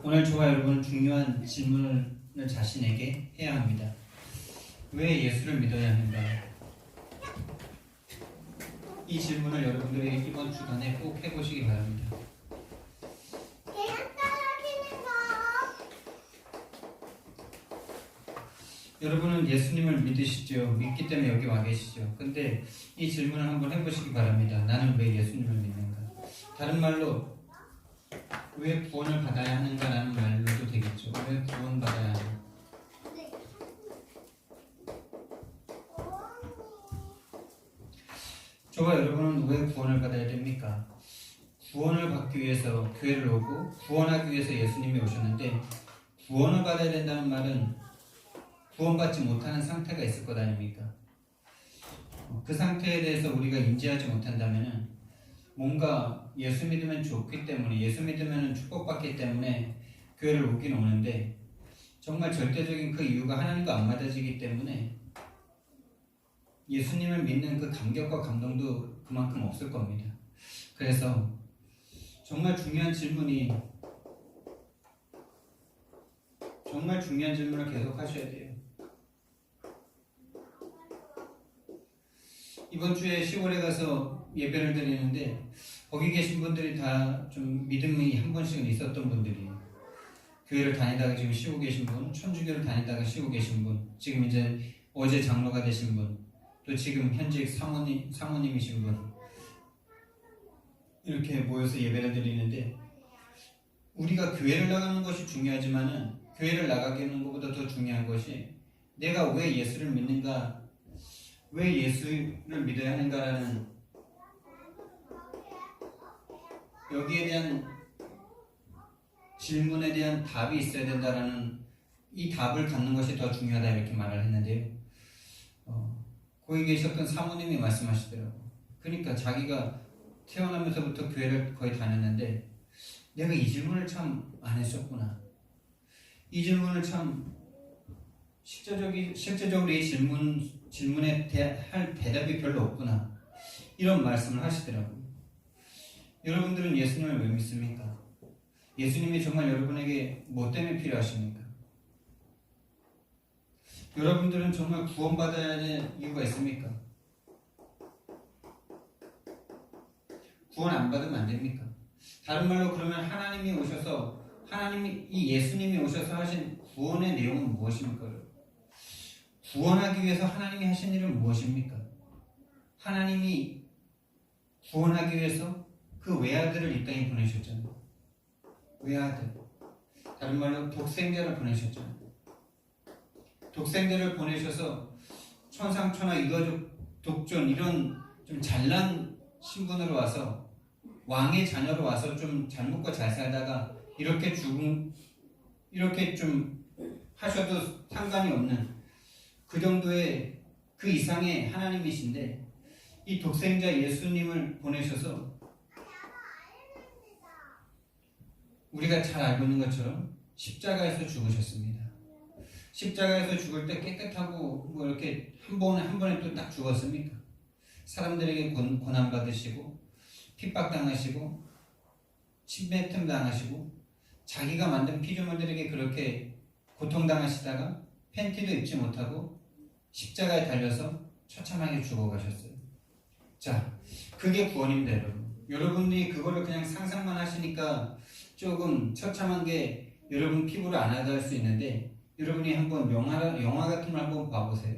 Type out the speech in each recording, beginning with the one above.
오늘 저와 여러분은 중요한 질문을 자신에게 해야 합니다. 왜 예수를 믿어야 하는가? 이 질문을 여러분들이 이번 주간에 꼭 해보시기 바랍니다. 여러분은 예수님을 믿으시죠? 믿기 때문에 여기 와 계시죠? 근데 이 질문을 한번 해보시기 바랍니다. 나는 왜 예수님을 믿는가? 다른 말로 왜 구원을 받아야 하는가라는 말로도 되겠죠. 왜 구원받아야 하는가? 저와 여러분은 왜 구원을 받아야 됩니까? 구원을 받기 위해서 교회를 오고 구원하기 위해서 예수님이 오셨는데, 구원을 받아야 된다는 말은 구원받지 못하는 상태가 있을 것 아닙니까? 그 상태에 대해서 우리가 인지하지 못한다면 뭔가 예수 믿으면 좋기 때문에, 예수 믿으면 축복받기 때문에 교회를 오긴 오는데, 정말 절대적인 그 이유가 하나님과 안 맞아지기 때문에 예수님을 믿는 그 감격과 감동도 그만큼 없을 겁니다. 그래서 정말 중요한 질문을 계속 하셔야 돼요. 이번 주에 시골에 가서 예배를 드리는데, 거기 계신 분들이 다 좀 믿음이 한 번씩은 있었던 분들이에요. 교회를 다니다가 지금 쉬고 계신 분, 천주교를 다니다가 쉬고 계신 분, 지금 이제 어제 장로가 되신 분, 또 지금 현직 사모님이신 분, 이렇게 모여서 예배를 드리는데, 우리가 교회를 나가는 것이 중요하지만은 교회를 나가게 하는 것보다 더 중요한 것이 내가 왜 예수를 믿는가, 왜 예수를 믿어야 하는가라는 여기에 대한 질문에 대한 답이 있어야 된다라는 이 답을 갖는 것이 더 중요하다, 이렇게 말을 했는데요. 거기 계셨던 사모님이 말씀하시더라고요. 그러니까 자기가 태어나면서부터 교회를 거의 다녔는데 내가 이 질문을 참 안 했었구나. 이 질문을 참 실제적으로 이 질문에 할 대답이 별로 없구나, 이런 말씀을 하시더라고요. 여러분들은 예수님을 왜 믿습니까? 예수님이 정말 여러분에게 뭐 때문에 필요하십니까? 여러분들은 정말 구원받아야 할 이유가 있습니까? 구원 안 받으면 안 됩니까? 다른 말로 그러면 이 예수님이 오셔서 하신 구원의 내용은 무엇입니까? 구원하기 위해서 하나님이 하신 일은 무엇입니까? 하나님이 구원하기 위해서 그 외아들을 이 땅에 보내셨잖아요. 외아들, 다른 말로 독생자를 보내셨잖아요. 독생자를 보내셔서 천상천하 이가족 독존, 이런 좀 잘난 신분으로 와서, 왕의 자녀로 와서 좀 잘 먹고 잘 살다가 이렇게 좀 하셔도 상관이 없는 그 정도의, 그 이상의 하나님이신데, 이 독생자 예수님을 보내셔서 우리가 잘 알고 있는 것처럼 십자가에서 죽으셨습니다. 십자가에서 죽을 때 깨끗하고 뭐 이렇게 한 번에 또 딱 죽었습니까? 사람들에게 고난 받으시고 핍박당하시고 침뱉음 당하시고 자기가 만든 피조물들에게 그렇게 고통당하시다가 팬티도 입지 못하고 십자가에 달려서 처참하게 죽어가셨어요. 자, 그게 구원입니다, 여러분. 여러분들이 그거를 그냥 상상만 하시니까 조금 처참한 게 여러분 피부로 안 와닿을 수 있는데, 여러분이 한번 영화 같은 걸 한번 봐보세요.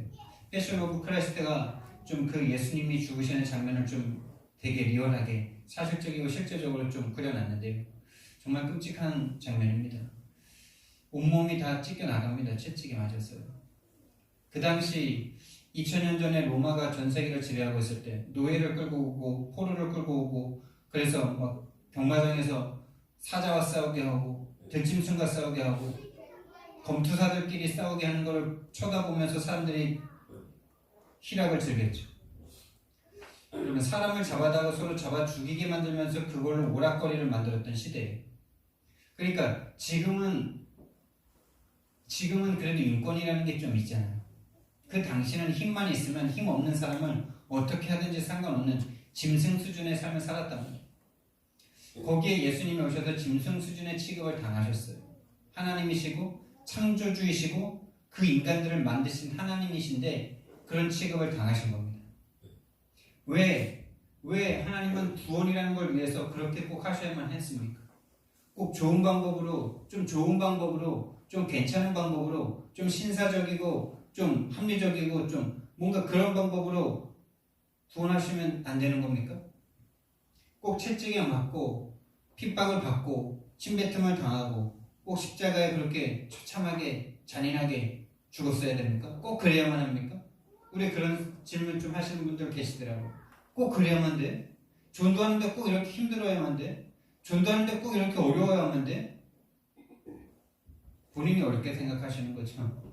패션 오브 크라이스트가 좀 그 예수님이 죽으시는 장면을 좀 되게 리얼하게 사실적이고 실제적으로 좀 그려놨는데요. 정말 끔찍한 장면입니다. 온몸이 다 찢겨 나갑니다. 채찍에 맞았어요. 그 당시 2000년 전에 로마가 전 세계를 지배하고 있을 때 노예를 끌고 오고 포로를 끌고 오고, 그래서 막 경마장에서 사자와 싸우게 하고 들짐승과 싸우게 하고 검투사들끼리 싸우게 하는 걸 쳐다보면서 사람들이 희락을 즐겼죠. 그러면 사람을 잡아다가 서로 잡아 죽이게 만들면서 그걸로 오락거리를 만들었던 시대예요. 그러니까 지금은 그래도 인권이라는 게 좀 있잖아요. 그 당시는 힘만 있으면 힘 없는 사람을 어떻게 하든지 상관없는 짐승 수준의 삶을 살았단 말이에요. 거기에 예수님이 오셔서 짐승 수준의 취급을 당하셨어요. 하나님이시고 창조주이시고 그 인간들을 만드신 하나님이신데 그런 취급을 당하신 겁니다. 왜 하나님은 구원이라는 걸 위해서 그렇게 꼭 하셔야만 했습니까? 꼭 좋은 방법으로, 좀 괜찮은 방법으로, 좀 신사적이고, 좀 합리적이고, 좀 뭔가 그런 방법으로 구원하시면 안 되는 겁니까? 꼭 채찍에 맞고, 핍박을 받고, 침뱉음을 당하고, 꼭 십자가에 그렇게 처참하게, 잔인하게 죽었어야 됩니까? 꼭 그래야만 합니까? 우리 그런 질문 좀 하시는 분들 계시더라고요. 꼭 그래야만 돼? 전도하는데 꼭 이렇게 힘들어야만 돼? 전도하는데 꼭 이렇게 어려워야만 돼? 본인이 어렵게 생각하시는 거죠.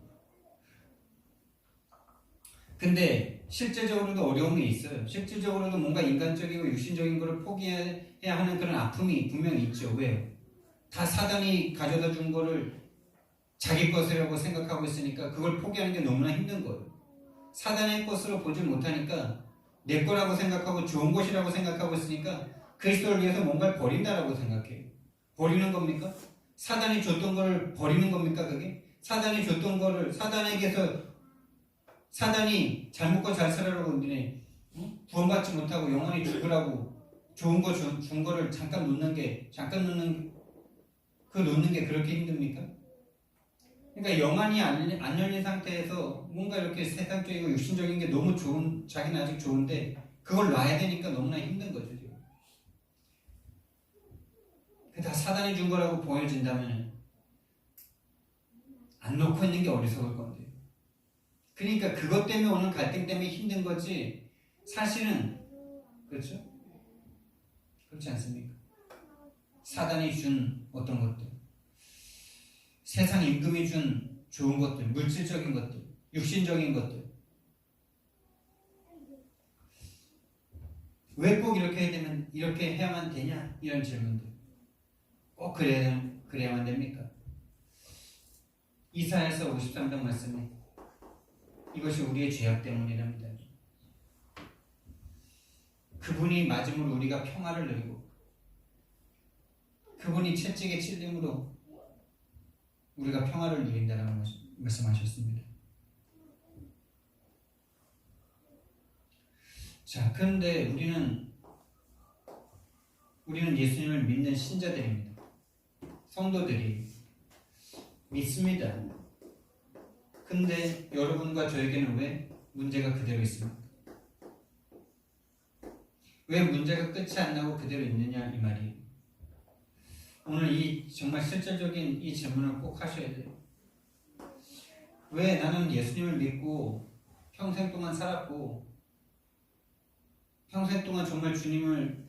근데 실제적으로도 어려움이 있어요. 실질적으로도 뭔가 인간적이고 육신적인 것을 포기해야 하는 그런 아픔이 분명히 있죠. 왜요? 다 사단이 가져다 준 거를 자기 것이라고 생각하고 있으니까 그걸 포기하는 게 너무나 힘든 거예요. 사단의 것으로 보지 못하니까 내 거라고 생각하고 좋은 것이라고 생각하고 있으니까 그리스도를 위해서 뭔가를 버린다라고 생각해요. 버리는 겁니까? 사단이 줬던 걸 버리는 겁니까? 그게? 사단이 줬던 거를 사단에게서 사단이 잘못과 잘 살아라고 니네 구원받지 못하고 영원히 죽으라고 좋은 거 준 거를 잠깐 놓는 게 그렇게 힘듭니까? 그러니까 영안이 안 열린 상태에서 뭔가 이렇게 세상적이고 육신적인 게 너무 좋은, 자기는 아직 좋은데 그걸 놔야 되니까 너무나 힘든 거죠. 지금. 그게 다 사단이 준 거라고 보여진다면 안 놓고 있는 게 어리석을 건데. 그러니까 그것 때문에 오는 갈등 때문에 힘든 거지 사실은 그렇죠? 그렇지 않습니까? 사단이 준 어떤 것들, 세상 임금이 준 좋은 것들, 물질적인 것들, 육신적인 것들 왜 꼭 이렇게 해야만 되냐? 이런 질문들 꼭 그래야만 됩니까? 이사야서 53장 말씀에 이것이 우리의 죄악 때문이랍니다. 그분이 맞음으로 우리가 평화를 누리고 그분이 채찍에 찔림으로 우리가 평화를 누린다라고 말씀하셨습니다. 자, 그런데 우리는 예수님을 믿는 신자들입니다. 성도들이 믿습니다. 근데 여러분과 저에게는 왜 문제가 그대로 있습니까? 왜 문제가 끝이 안 나고 그대로 있느냐 이 말이에요. 오늘 이 정말 실질적인 이 질문을 꼭 하셔야 돼요. 왜 나는 예수님을 믿고 평생 동안 살았고 평생 동안 정말 주님을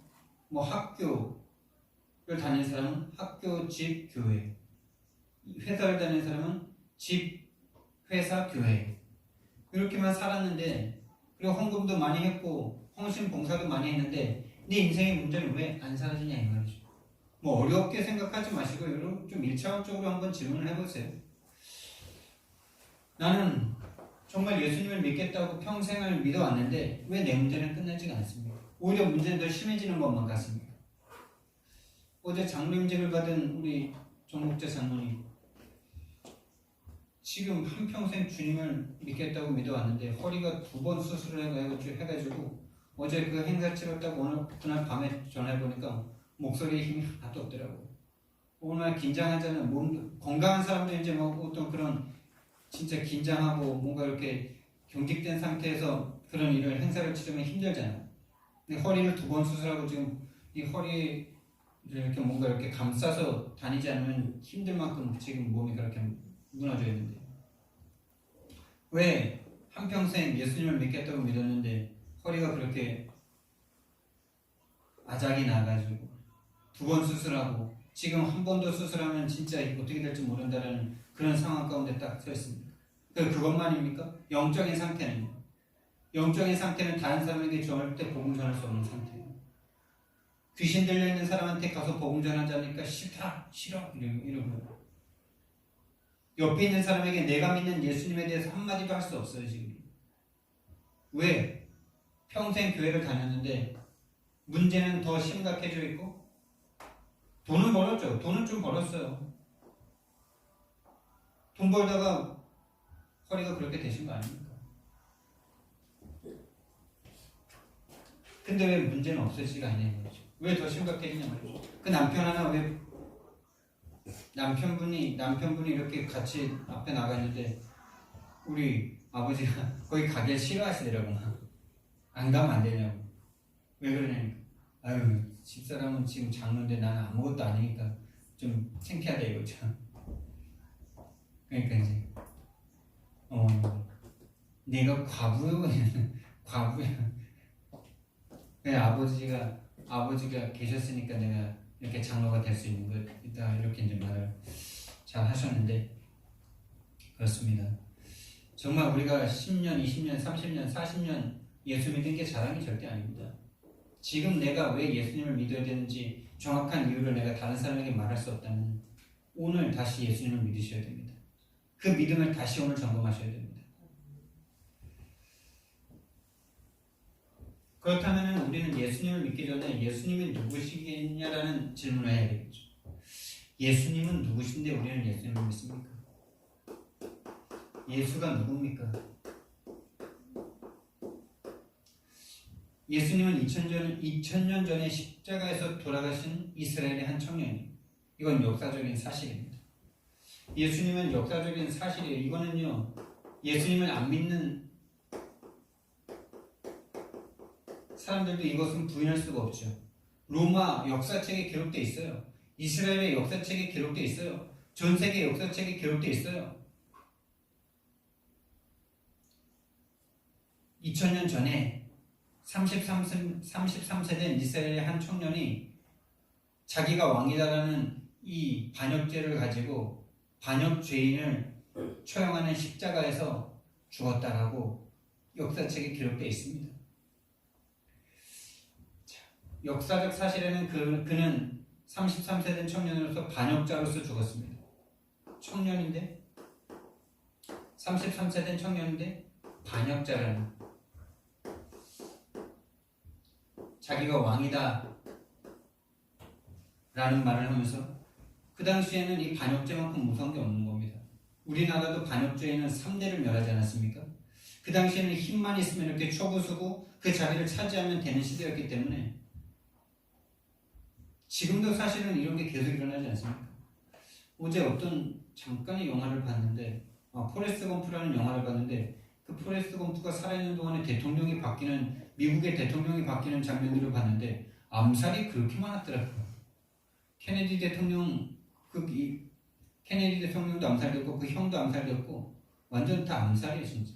학교를 다닌 사람은 학교, 집, 교회, 회사를 다닌 사람은 집, 회사, 교회 이렇게만 살았는데 그리고 헌금도 많이 했고 헌신 봉사도 많이 했는데 네 인생의 문제는 왜 안 사라지냐 이 말이죠. 어렵게 생각하지 마시고 여러분 좀 1차원적으로 한번 질문을 해보세요. 나는 정말 예수님을 믿겠다고 평생을 믿어왔는데 왜 내 문제는 끝나지가 않습니까? 오히려 문제는 더 심해지는 것만 같습니다. 어제 장로임직을 받은 우리 정목재 장로님 지금 한평생 주님을 믿겠다고 믿어왔는데 허리가 2번 수술을 해가지고 어제 그 행사 치렀다고 그날 밤에 전화해보니까 목소리에 힘이 하나도 없더라고요. 오늘 긴장하잖아요. 몸 건강한 사람도 이제 어떤 그런 진짜 긴장하고 뭔가 이렇게 경직된 상태에서 그런 일을 행사를 치르면 힘들잖아요. 근데 허리를 2번 수술하고 지금 이 허리를 이렇게 뭔가 이렇게 감싸서 다니지 않으면 힘들 만큼 지금 몸이 그렇게 무너져 있는데 왜 한평생 예수님을 믿겠다고 믿었는데 허리가 그렇게 아작이 나가지고 2번 수술하고 지금 한 번 더 수술하면 진짜 어떻게 될지 모른다라는 그런 상황 가운데 딱 서 있습니다. 그것만입니까? 영적인 상태는 다른 사람에게 절대 복음 전할 수 없는 상태예요. 귀신 들려있는 사람한테 가서 복음 전하자니까 싫어 이러고 옆에 있는 사람에게 내가 믿는 예수님에 대해서 한마디도 할 수 없어요. 지금 왜? 평생 교회를 다녔는데 문제는 더 심각해져 있고 돈은 벌었죠. 돈은 좀 벌었어요. 돈 벌다가 허리가 그렇게 되신 거 아닙니까? 근데 왜 문제는 없어지지가 않냐는 거죠. 왜 더 심각해지냐 말이죠. 그 남편 하나 왜 남편분이 이렇게 같이 앞에 나가는데 우리 아버지가 거기 가길 싫어하시더라고. 안 가면 안 되냐고. 왜 그러냐니까. 아유, 집사람은 지금 장로인데 나는 아무것도 아니니까 좀 창피하다 이거죠. 그러니까 이제 내가 과부야. 아버지가 계셨으니까 내가 이렇게 장로가 될 수 있는 거다, 이렇게 이제 말을 잘 하셨는데, 그렇습니다. 정말 우리가 10년, 20년, 30년, 40년 예수 믿은 게 자랑이 절대 아닙니다. 지금 내가 왜 예수님을 믿어야 되는지 정확한 이유를 내가 다른 사람에게 말할 수 없다면 오늘 다시 예수님을 믿으셔야 됩니다. 그 믿음을 다시 오늘 점검하셔야 됩니다. 그렇다면 우리는 예수님을 믿기 전에 예수님이 누구시겠냐라는 질문을 해야 되겠죠. 예수님은 누구신데 우리는 예수님을 믿습니까? 예수가 누굽니까? 예수님은 2000년 전에 십자가에서 돌아가신 이스라엘의 한 청년이에요. 이건 역사적인 사실입니다. 예수님은 역사적인 사실이에요. 이거는요, 예수님을 안 믿는 사람들도 이것은 부인할 수가 없죠. 로마 역사책에 기록되어 있어요. 이스라엘의 역사책에 기록되어 있어요. 전 세계 역사책에 기록되어 있어요. 2000년 전에 33세 된 이스라엘의 한 청년이 자기가 왕이다라는 이 반역죄를 가지고 반역죄인을 처형하는 십자가에서 죽었다라고 역사책에 기록되어 있습니다. 역사적 사실에는 그는 33세 된 청년으로서 반역자로서 죽었습니다. 청년인데 33세 된 청년인데 반역자라는, 자기가 왕이다 라는 말을 하면서, 그 당시에는 이 반역죄만큼 무서운 게 없는 겁니다. 우리나라도 반역죄에는 3대를 멸하지 않았습니까? 그 당시에는 힘만 있으면 이렇게 초부수고 그 자리를 차지하면 되는 시대였기 때문에, 지금도 사실은 이런 게 계속 일어나지 않습니까? 어제 어떤 잠깐의 영화를 봤는데, 포레스트 검프라는 영화를 봤는데, 그 포레스트 검프가 살아있는 동안에 미국의 대통령이 바뀌는 장면들을 봤는데 암살이 그렇게 많았더라고요. 케네디 대통령도 암살됐고 그 형도 암살됐고 완전 다 암살이에요 진짜.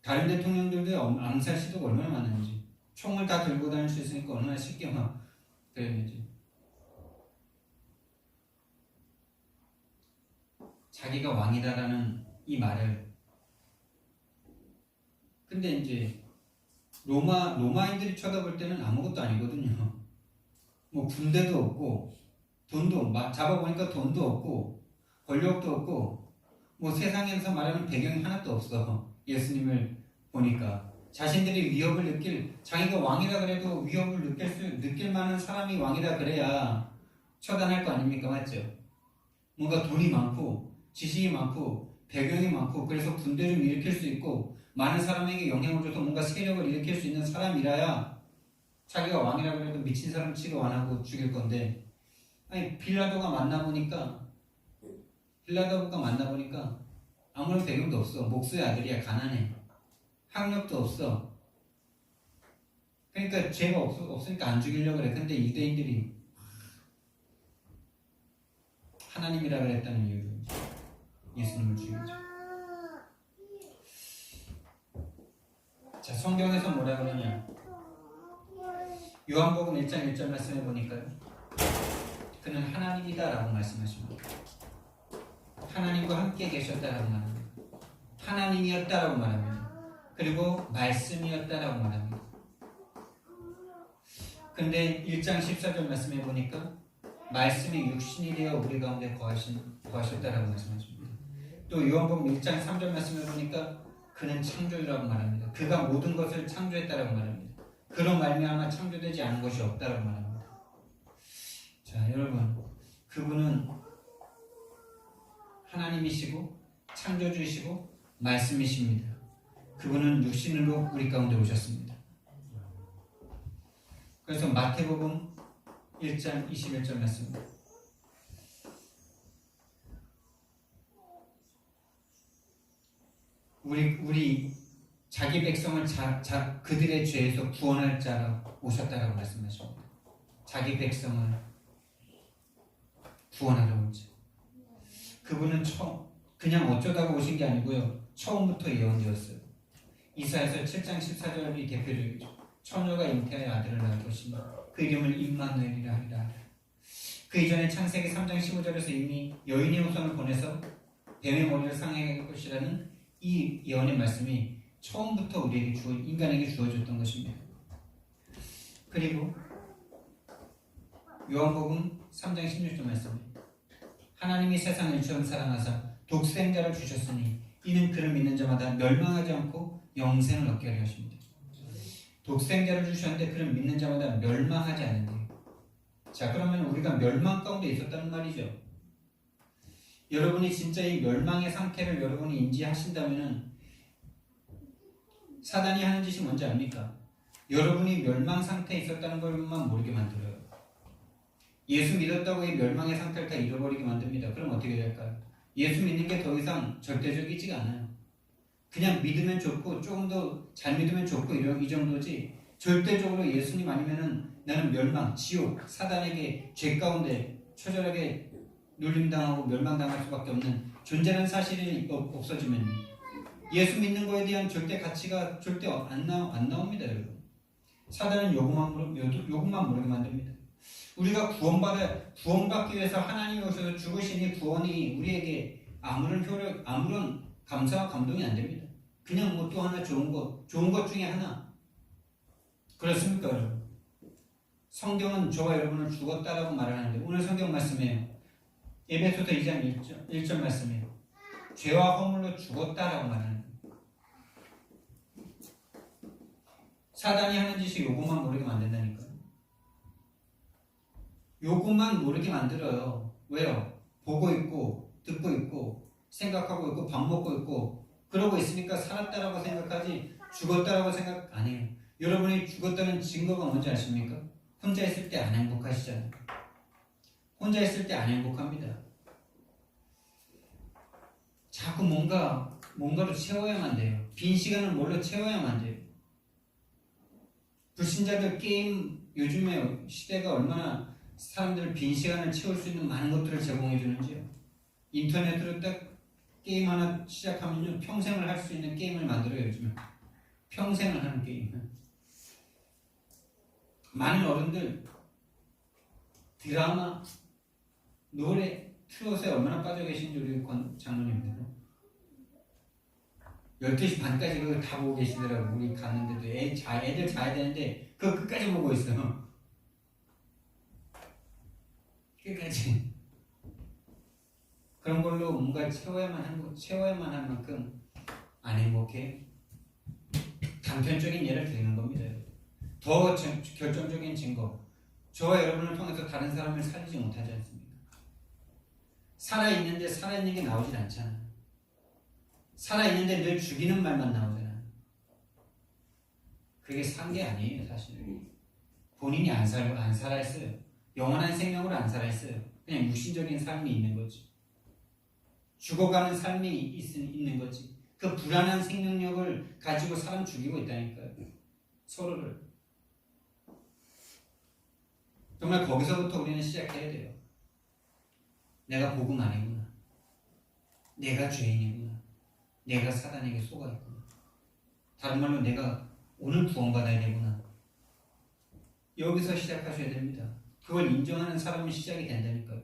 다른 대통령들도 암살 시도가 얼마나 많았는지, 총을 다 들고 다닐 수 있으니까 얼마나 쉽게 막 그랬는지. 자기가 왕이다라는 이 말을, 근데 이제 로마인들이 쳐다볼 때는 아무것도 아니거든요. 뭐 군대도 없고 돈도 잡아보니까 돈도 없고 권력도 없고 뭐 세상에서 말하는 배경이 하나도 없어. 예수님을 보니까 자신들이 자기가 왕이라 그래도 위협을 느낄 만한 사람이 왕이라 그래야 처단할 거 아닙니까? 맞죠? 뭔가 돈이 많고 지식이 많고 배경이 많고 그래서 군대 좀 일으킬 수 있고 많은 사람에게 영향을 줘서 뭔가 세력을 일으킬 수 있는 사람이라야 자기가 왕이라 그래도 미친 사람 취급 안 하고 죽일 건데, 아니 빌라도가 만나보니까 아무런 배경도 없어. 목수의 아들이야. 가난해. 학력도 없어. 그러니까 죄가 없으니까 안 죽이려고 그래. 근데 유대인들이 하나님이라 그랬다는 이유로 예수님을 죽이죠. 자, 성경에서 뭐라 그러냐? 요한복음 1장 1절 말씀해 보니까요, 그는 하나님이다 라고 말씀하십니다. 하나님과 함께 계셨다라고 말합니다. 하나님이었다라고 말합니다. 그리고 말씀이었다라고 말합니다. 근데 1장 14절 말씀해 보니까 말씀이 육신이 되어 우리 가운데 거하셨다라고 말씀하십니다. 또 요한복음 1장 3절 말씀해 보니까 그는 창조주라고 말합니다. 그가 모든 것을 창조했다라고 말합니다. 그런 말미암아 창조되지 않은 것이 없다라고 말합니다. 자, 여러분, 그분은 하나님이시고 창조주이시고 말씀이십니다. 그분은 육신으로 우리 가운데 오셨습니다. 그래서 마태복음 1장 21절 말씀입니다. 우리 자기 백성을 그들의 죄에서 구원할 자가 오셨다라고 말씀하십니다. 자기 백성을 구원하러 온 자. 그분은 그냥 어쩌다가 오신 게 아니고요. 처음부터 예언되었어요. 이사야서 7장 14절이 대표적이죠. 처녀가 잉태하여 아들을 낳을 것이며 그 이름을 임마누엘이라 하리라. 그 이전에 창세기 3장 15절에서 이미 여인의 후손을 보내서 뱀의 머리를 상하게 할 것이라는 이 예언의 말씀이 처음부터 인간에게 주어졌던 것입니다. 그리고 요한복음 3장 16절 말씀입니다. 하나님이 세상을 이처럼 사랑하사 독생자를 주셨으니 이는 그를 믿는 자마다 멸망하지 않고 영생을 얻게 하려 하십니다. 독생자를 주셨는데 그를 믿는 자마다 멸망하지 않는데요. 자, 그러면 우리가 멸망 가운데 있었다는 말이죠. 여러분이 진짜 이 멸망의 상태를 여러분이 인지하신다면 사단이 하는 짓이 뭔지 압니까? 여러분이 멸망 상태에 있었다는 것만 모르게 만들어요. 예수 믿었다고 이 멸망의 상태를 다 잃어버리게 만듭니다. 그럼 어떻게 될까요? 예수 믿는 게 더 이상 절대적이지가 않아요. 그냥 믿으면 좋고 조금 더 잘 믿으면 좋고 이 정도지 절대적으로 예수님 아니면은 나는 멸망, 지옥, 사단에게 죄 가운데 처절하게 눌림당하고 멸망당할 수밖에 없는 존재라는 사실이 없어지면 예수 믿는 거에 대한 절대 가치가 절대 안 나옵니다, 여러분. 사단은 요것만 모르게 만듭니다. 우리가 구원받기 위해서 하나님이 오셔서 죽으시니 구원이 우리에게 아무런 감사와 감동이 안 됩니다. 그냥 뭐 또 하나 좋은 것 중에 하나. 그렇습니까, 여러분? 성경은 저와 여러분을 죽었다라고 말을 하는데 오늘 성경 말씀이에요. 에베소서 2장 1절 말씀이에요. 죄와 허물로 죽었다라고 말하는 거예요. 사단이 하는 짓이 요것만 모르게 만든다니까요. 요것만 모르게 만들어요. 왜요? 보고 있고 듣고 있고 생각하고 있고 밥 먹고 있고 그러고 있으니까 살았다라고 생각하지 죽었다라고 생각 안 해요. 여러분이 죽었다는 증거가 뭔지 아십니까? 혼자 있을 때 안 행복하시잖아요. 혼자 있을 때 안 행복합니다. 자꾸 뭔가로 채워야만 돼요. 빈 시간을 뭘로 채워야만 돼요. 불신자들 게임, 요즘에 시대가 얼마나 사람들 빈 시간을 채울 수 있는 많은 것들을 제공해 주는지요. 인터넷으로 딱 게임 하나 시작하면요 평생을 할 수 있는 게임을 만들어요. 요즘에 평생을 하는 게임. 많은 어른들 드라마, 노래, 트롯에 얼마나 빠져 계신지 우리 장로님들 12시 반까지 그거 다 보고 계시더라고. 우리 갔는데도 애들 자야 되는데 그거 끝까지 보고 있어요. 끝까지. 그런 걸로 뭔가 채워야만 할 만큼 안 행복해. 단편적인 예를 드리는 겁니다. 더 결정적인 증거. 저와 여러분을 통해서 다른 사람을 살리지 못하지 않습니까? 살아있는데 살아있는 게 나오진 않잖아. 살아있는데 늘 죽이는 말만 나오잖아. 그게 산 게 아니에요, 사실. 본인이 안 살아있어요. 영원한 생명으로 안 살아있어요. 그냥 육신적인 삶이 있는 거지. 죽어가는 삶이 있는 거지. 그 불안한 생명력을 가지고 사람 죽이고 있다니까요. 서로를. 정말 거기서부터 우리는 시작해야 돼요. 내가 복음 아니구나. 내가 죄인이구나. 내가 사단에게 속아있구나. 다른 말로 내가 오늘 구원받아야 되구나. 여기서 시작하셔야 됩니다. 그걸 인정하는 사람이 시작이 된다니까요.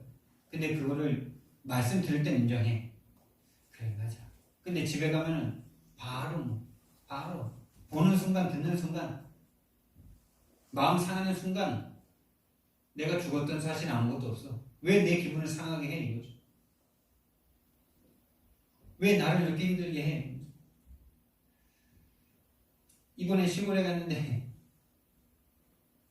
근데 그거를 말씀 들을 땐 인정해. 그래, 맞아. 근데 집에 가면은 바로 보는 순간, 듣는 순간, 마음 상하는 순간 내가 죽었던 사실 아무것도 없어. 왜 내 기분을 상하게 해? 이거죠. 왜 나를 이렇게 힘들게 해? 이번에 시골에 갔는데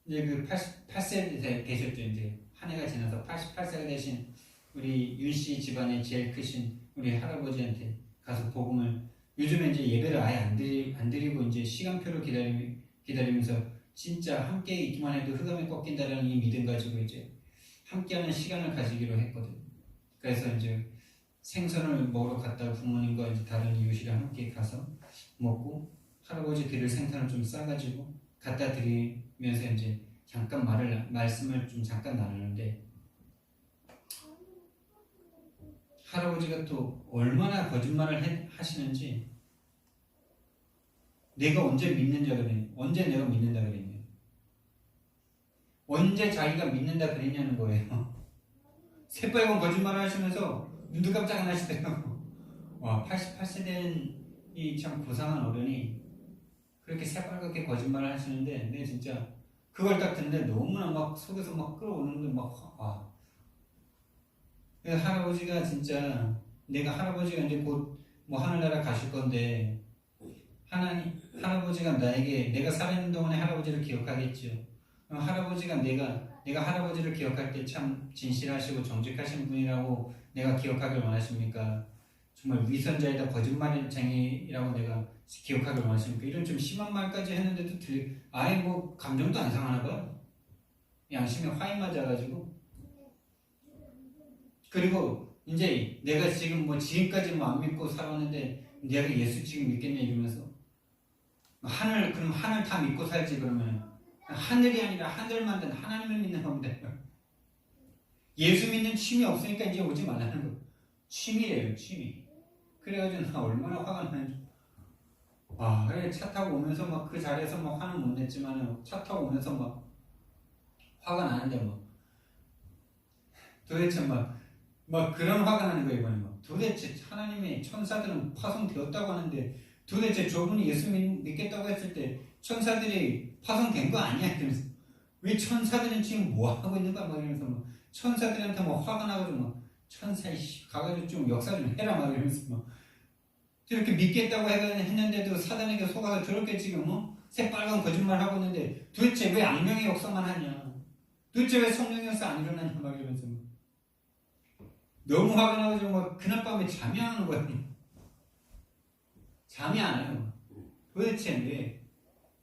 이제 그 88세 되셨죠. 이제 한 해가 지나서 88세가 되신 우리 윤씨 집안의 제일 크신 우리 할아버지한테 가서 복음을 요즘에 이제 예배를 아예 안 드리고 이제 시간표를 기다리면서 진짜 함께 있기만 해도 흑암에 꺾인다라는 이 믿음 가지고 이제 함께하는 시간을 가지기로 했거든. 그래서 이제 생선을 먹으러 갔다가 부모님과 이제 다른 이웃이랑 함께 가서 먹고 할아버지 드릴 생선을 좀 싸가지고 갖다 드리면서 이제 잠깐 말씀을 좀 잠깐 나누는데 할아버지가 또 얼마나 거짓말을 하시는지 내가 언제 믿는다 그랬냐 언제 내가 믿는다 그랬냐 언제 자기가 믿는다 그랬냐는 거예요. 새빨간 거짓말을 하시면서 눈도 깜짝 안 하시더라고. 와 88세 된 이 참 고상한 어른이 그렇게 새빨갛게 거짓말을 하시는데 내 진짜 그걸 딱 듣는데 너무나 막 속에서 막 끌어오는데 막 할아버지가 진짜 내가 할아버지가 이제 곧 뭐 하늘나라 가실 건데 할아버지가 나에게 내가 살아있는 동안에 할아버지를 기억하겠죠. 할아버지가 내가 할아버지를 기억할 때 참 진실하시고 정직하신 분이라고 내가 기억하길 원하십니까? 정말 위선자이다 거짓말쟁이라고 내가 기억하길 원하십니까? 이런 좀 심한 말까지 했는데도 아예 뭐 감정도 안 상하나 봐. 양심에 화인 맞아가지고. 그리고 이제 내가 지금 뭐 지금까지 뭐 안 믿고 살았는데 내가 예수 지금 믿겠냐 이러면서 그럼 하늘 다 믿고 살지 그러면 하늘이 아니라 하늘 만든 하나님을 믿는 겁니다. 예수 믿는 취미 없으니까 이제 오지 말라는 거. 취미래요, 취미. 그래가지고 나 얼마나 화가 나는지. 그래 차 타고 오면서 막 그 자리에서 막 화는 못 냈지만 차 타고 오면서 막 화가 나는데 뭐 도대체 막 그런 화가 나는 거예요, 이번에 막. 도대체 하나님의 천사들은 파송되었다고 하는데 도대체 저분이 예수 믿겠다고 했을 때 천사들이 파송된 거 아니야? 이러면서 왜 천사들은 지금 뭐 하고 있는 거야? 막 이러면서 막 천사들한테 막 화가 나가지고 막 천사이씨 가가지고 좀 역사 좀 해라 막 이러면서 막 저렇게 믿겠다고 했는데도 사단에게 속아서 저렇게 지금 새빨간 거짓말 하고 있는데 도대체 왜 악령의 역사만 하냐? 도대체 왜 성령의 역사 안 일어나냐? 막 이러면서 막 너무 화가 나가지고 막 그날 밤에 잠이 안 오는 거야. 잠이 안 와요. 도대체 왜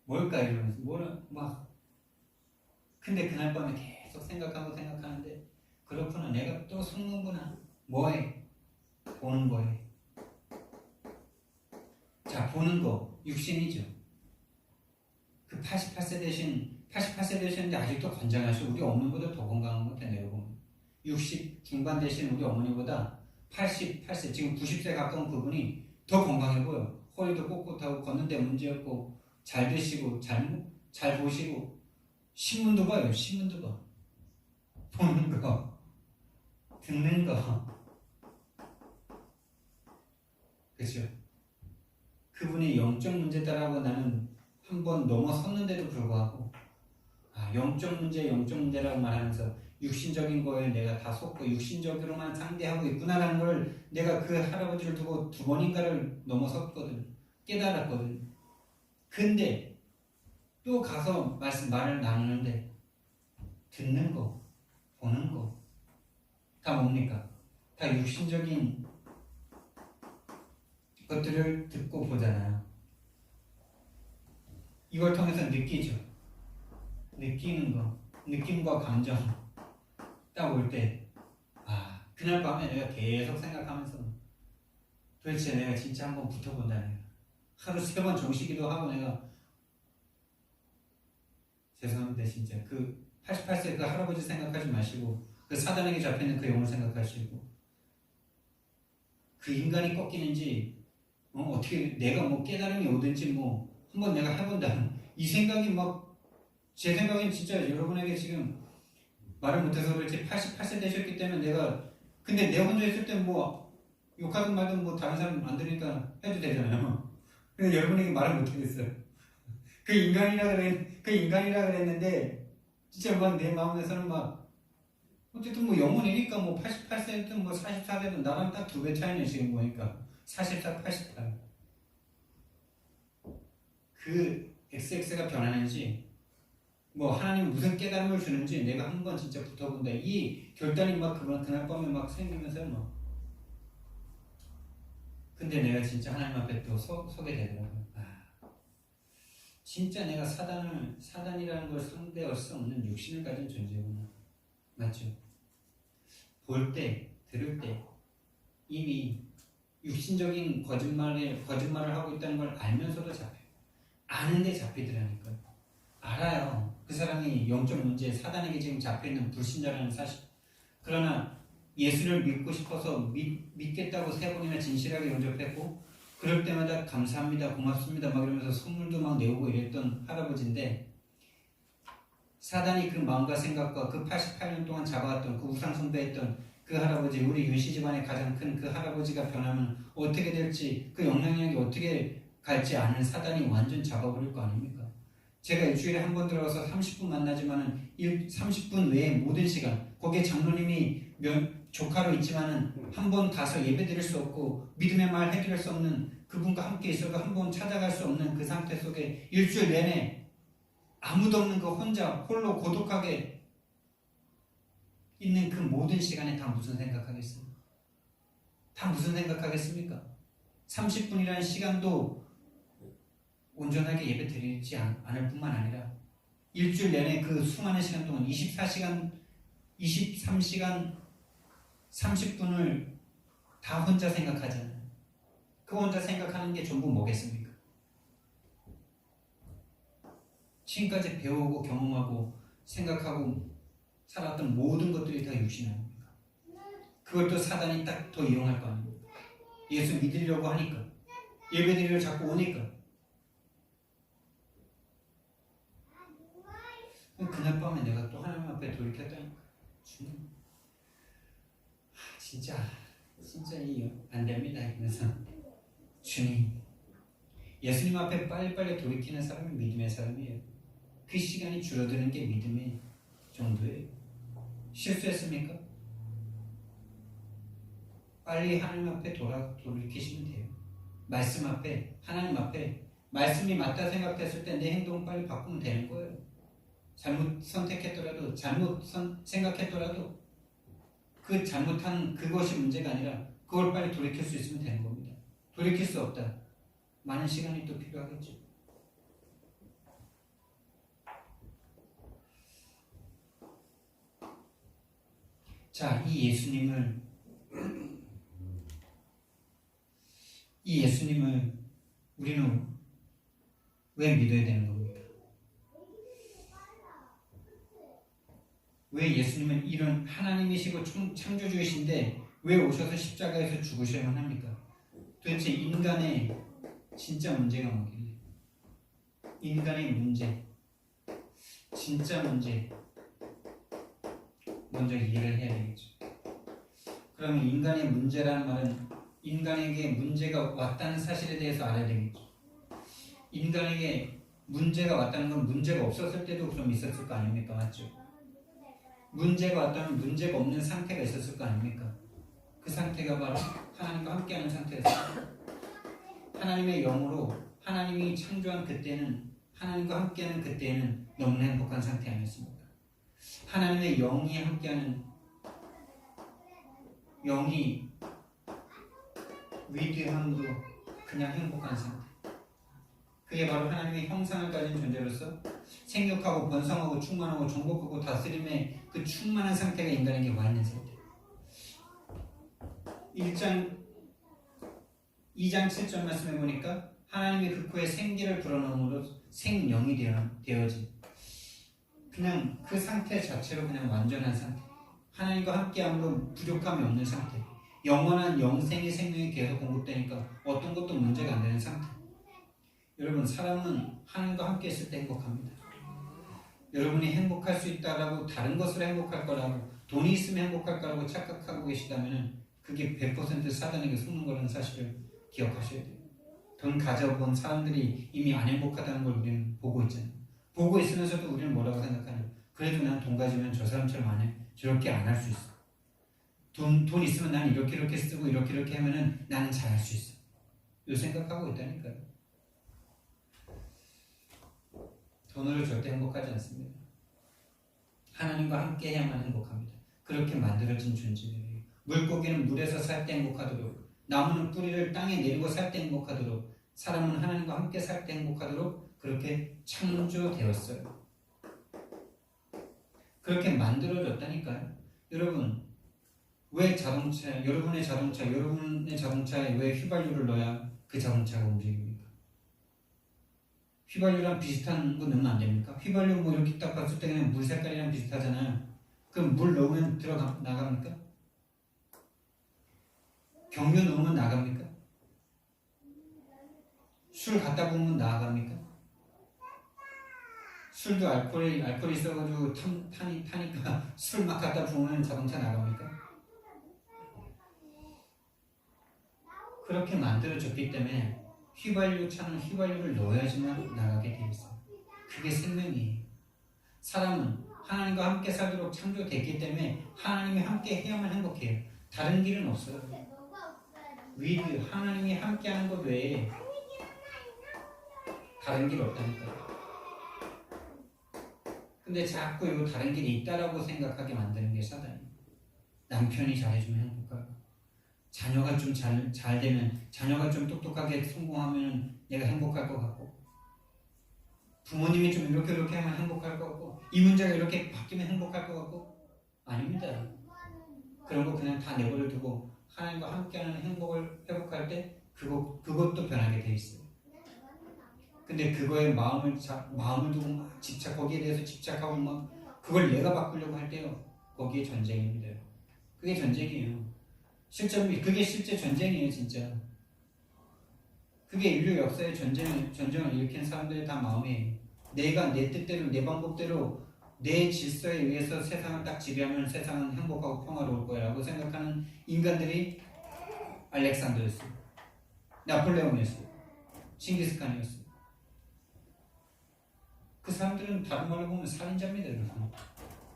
뭘까 이러면서 근데 그날 밤에 계속 생각하는데 그렇구나 내가 또 속는구나. 뭐해? 보는 거에. 자 보는 거 육신이죠. 그 88세 되셨는데 아직도 건장하시고 우리 어머니보다 더 건강한 것 같아 내가 보면. 60 중반 되신 우리 어머니보다 88세 지금 90세 가까운 그분이 더 건강해 보여. 허리도 꼿꼿하고 걷는데 문제 없고 잘 드시고 잘 보시고 신문도 봐요. 신문도 봐. 보는 거 듣는 거 그렇죠. 그분이 영적 문제다라고 나는 한번 넘어섰는데도 불구하고 영적 문제라고 말하면서 육신적인 거에 내가 다 속고 육신적으로만 상대하고 있구나라는 걸 내가 그 할아버지를 두고 두 번인가를 넘어섰거든. 깨달았거든. 근데 또 가서 말을 나누는데 듣는 거, 보는 거 다 뭡니까? 다 육신적인 것들을 듣고 보잖아요. 이걸 통해서 느끼죠. 느끼는 거, 느낌과 감정 딱 올 때 그날 밤에 내가 계속 생각하면서 도대체 내가 진짜 한번 붙어본다. 내가 하루 3번 정시기도 하고 내가 죄송합니다 진짜 그 88세 그 할아버지 생각하지 마시고 그 사단에게 잡혀있는 그 영을 생각하시고 그 인간이 꺾이는지 어떻게 내가 뭐 깨달음이 오든지 뭐 한번 내가 해본다. 이 생각이 제 생각엔 진짜 여러분에게 지금 말을 못해서 그렇지 88세 되셨기 때문에 근데 내 혼자 있을 때 욕하든 말든 다른 사람 안 들으니까 해도 되잖아요. 근데 여러분에게 말을 못하겠어요. 그 인간이라 그랬는데 진짜 내 마음에서는 어쨌든 영혼이니까 88세든 44세든 나랑 딱 2배 차이네 지금 보니까 44, 88. 그 XX가 변하는지 하나님 무슨 깨달음을 주는지 내가 한번 진짜 붙어본다. 이 결단이 그날 밤에 생기면서 근데 근데 내가 진짜 하나님 앞에 또 서게 되더라고요. 진짜 내가 사단이라는 걸 상대할 수 없는 육신을 가진 존재구나. 맞죠? 볼 때, 들을 때 이미 육신적인 거짓말을 하고 있다는 걸 알면서도 잡혀요. 아는데 잡히더라니까요. 알아요. 그 사람이 영적 문제에 사단에게 지금 잡혀있는 불신자라는 사실. 그러나 예수를 믿고 싶어서 믿겠다고 3번이나 진실하게 영접했고 그럴 때마다 감사합니다, 고맙습니다 막 이러면서 선물도 막 내오고 이랬던 할아버지인데 사단이 그 마음과 생각과 그 88년 동안 잡아왔던 그 우상 숭배했던 그 할아버지, 우리 윤씨 집안의 가장 큰 그 할아버지가 변하면 어떻게 될지, 그 영향력이 어떻게 갈지 아는 사단이 완전 잡아버릴 거 아닙니까? 제가 일주일에 한 번 들어가서 30분 만나지만은 30분 외에 모든 시간, 거기에 장로님이 조카로 있지만은 한 번 가서 예배 드릴 수 없고 믿음의 말 해드릴 수 없는 그분과 함께 있어도 한 번 찾아갈 수 없는 그 상태 속에 일주일 내내 아무도 없는 그 혼자 홀로 고독하게 있는 그 모든 시간에 다 무슨 생각하겠어요? 다 무슨 생각하겠습니까? 30분이라는 시간도 온전하게 예배 드리지 않을 뿐만 아니라 일주일 내내 그 수많은 시간 동안 23시간 30분을 다 혼자 생각하잖아요. 그 혼자 생각하는 게 전부 뭐겠습니까? 지금까지 배우고 경험하고 생각하고 살았던 모든 것들이 다 육신 아닙니까? 그걸 또 사단이 딱 더 이용할 거 아닙니까? 예수 믿으려고 하니까, 예배드리러 자꾸 오니까. 그날 밤에 내가 또 하나님 앞에 돌이켰다니까. 주님, 진짜 안 됩니다. 그래서 주님, 예수님 앞에 빨리빨리 돌이키는 사람이 믿음의 사람이에요. 그 시간이 줄어드는 게 믿음의 정도예요. 실수했습니까? 빨리 하나님 앞에 돌이키시면 돼요. 말씀 앞에, 하나님 앞에 말씀이 맞다 생각했을 때 내 행동을 빨리 바꾸면 되는 거예요. 잘못 선택했더라도, 생각했더라도 그 잘못한 그것이 문제가 아니라 그걸 빨리 돌이킬 수 있으면 되는 겁니다. 돌이킬 수 없다. 많은 시간이 또 필요하겠죠. 자, 이 예수님을 우리는 왜 믿어야 되는 겁니까? 왜 예수님은 이런 하나님이시고 창조주이신데 왜 오셔서 십자가에서 죽으셔야만 합니까? 도대체 인간의 진짜 문제가 뭐길래? 인간의 문제, 진짜 문제 먼저 이해를 해야 되겠죠. 그러면 인간의 문제라는 말은 인간에게 문제가 왔다는 사실에 대해서 알아야 되겠죠. 인간에게 문제가 왔다는 건 문제가 없었을 때도 그럼 있었을 거 아닙니까? 맞죠? 문제가 왔다면 문제가 없는 상태가 있었을 거 아닙니까? 그 상태가 바로 하나님과 함께하는 상태였어요. 하나님의 영으로 하나님이 창조한 그때는, 하나님과 함께하는 그때는 너무나 행복한 상태 아니었습니까? 하나님의 영이 함께하는, 영이 위대함도 그냥 행복한 상태. 그게 바로 하나님의 형상을 가진 존재로서 생육하고 번성하고 충만하고 정복하고 다스림의 그 충만한 상태가 인간에게 와 있는 상태. 2장 7절 말씀해 보니까 하나님이 그 코에 생기를 불어넣음으로 생명이 되어진, 그냥 그 상태 자체로 그냥 완전한 상태, 하나님과 함께함으로 부족함이 없는 상태, 영원한 영생의 생명이 계속 공급되니까 어떤 것도 문제가 안 되는 상태. 여러분, 사람은 하나님과 함께 있을 때 행복합니다. 여러분이 행복할 수 있다라고, 다른 것으로 행복할 거라고, 돈이 있으면 행복할 거라고 착각하고 계시다면 그게 100% 사단에게 속는 거라는 사실을 기억하셔야 돼요. 돈 가져본 사람들이 이미 안 행복하다는 걸 우리는 보고 있잖아요. 보고 있으면서도 우리는 뭐라고 생각하냐? 그래도 난 돈 가지면 저 사람처럼 안 해. 저렇게 안 할 수 있어. 돈 있으면 난 이렇게 쓰고 이렇게 하면은 나는 잘할 수 있어. 이 생각하고 있다니까요. 돈으로 절대 행복하지 않습니다. 하나님과 함께 해야만 행복합니다. 그렇게 만들어진 존재예요. 물고기는 물에서 살 때 행복하도록, 나무는 뿌리를 땅에 내리고 살 때 행복하도록, 사람은 하나님과 함께 살 때 행복하도록 그렇게 창조되었어요. 그렇게 만들어졌다니까요. 여러분, 왜 여러분의 자동차에 왜 휘발유를 넣어야 그 자동차가 움직입니까? 휘발유랑 비슷한 거 넣으면 안 됩니까? 휘발유 뭐 이렇게 딱 봤을 때 그냥 물 색깔이랑 비슷하잖아요. 그럼 물 넣으면 나갑니까? 경유 넣으면 나갑니까? 술 갖다 부으면 나갑니까? 술도 알코올이 있어가지고 탄이 타니까 술 막 갖다 부으면 자동차 나갑니까? 그렇게 만들어졌기 때문에 차는 휘발유를 넣어야지만 나가게 돼 있어요. 그게 생명이에요. 사람은 하나님과 함께 살도록 창조됐기 때문에 하나님이 함께 해야만 행복해요. 다른 길은 없어요. 하나님이 함께하는 것 외에 다른 길 없다니까요. 근데 자꾸 이 다른 길이 있다라고 생각하게 만드는 게 사단이에요. 남편이 잘해주면 행복하고, 자녀가 좀 잘 되면, 자녀가 좀 똑똑하게 성공하면 내가 행복할 것 같고, 부모님이 좀 이렇게 하면 행복할 것 같고, 이 문제가 이렇게 바뀌면 행복할 것 같고, 아닙니다. 그런 거 그냥 다 내버려 두고 하나님과 함께하는 행복을 회복할 때 그것도 변하게 돼 있어요. 근데 그거에 마음을 두고 막 거기에 대해서 집착하고 막 그걸 내가 바꾸려고 할 때요, 거기에 전쟁입니다. 그게 전쟁이에요. 그게 실제 전쟁이에요, 진짜. 그게 인류 역사의 전쟁을 일으킨 사람들의 다 마음이에요. 내가 내 뜻대로, 내 방법대로, 내 질서에 의해서 세상을 딱 지배하면 세상은 행복하고 평화로울 거야라고 생각하는 인간들이 알렉산더였어요. 나폴레옹이었어요. 칭기스칸이었어요. 그 사람들은 다른 말로 보면 살인자입니다, 여러분.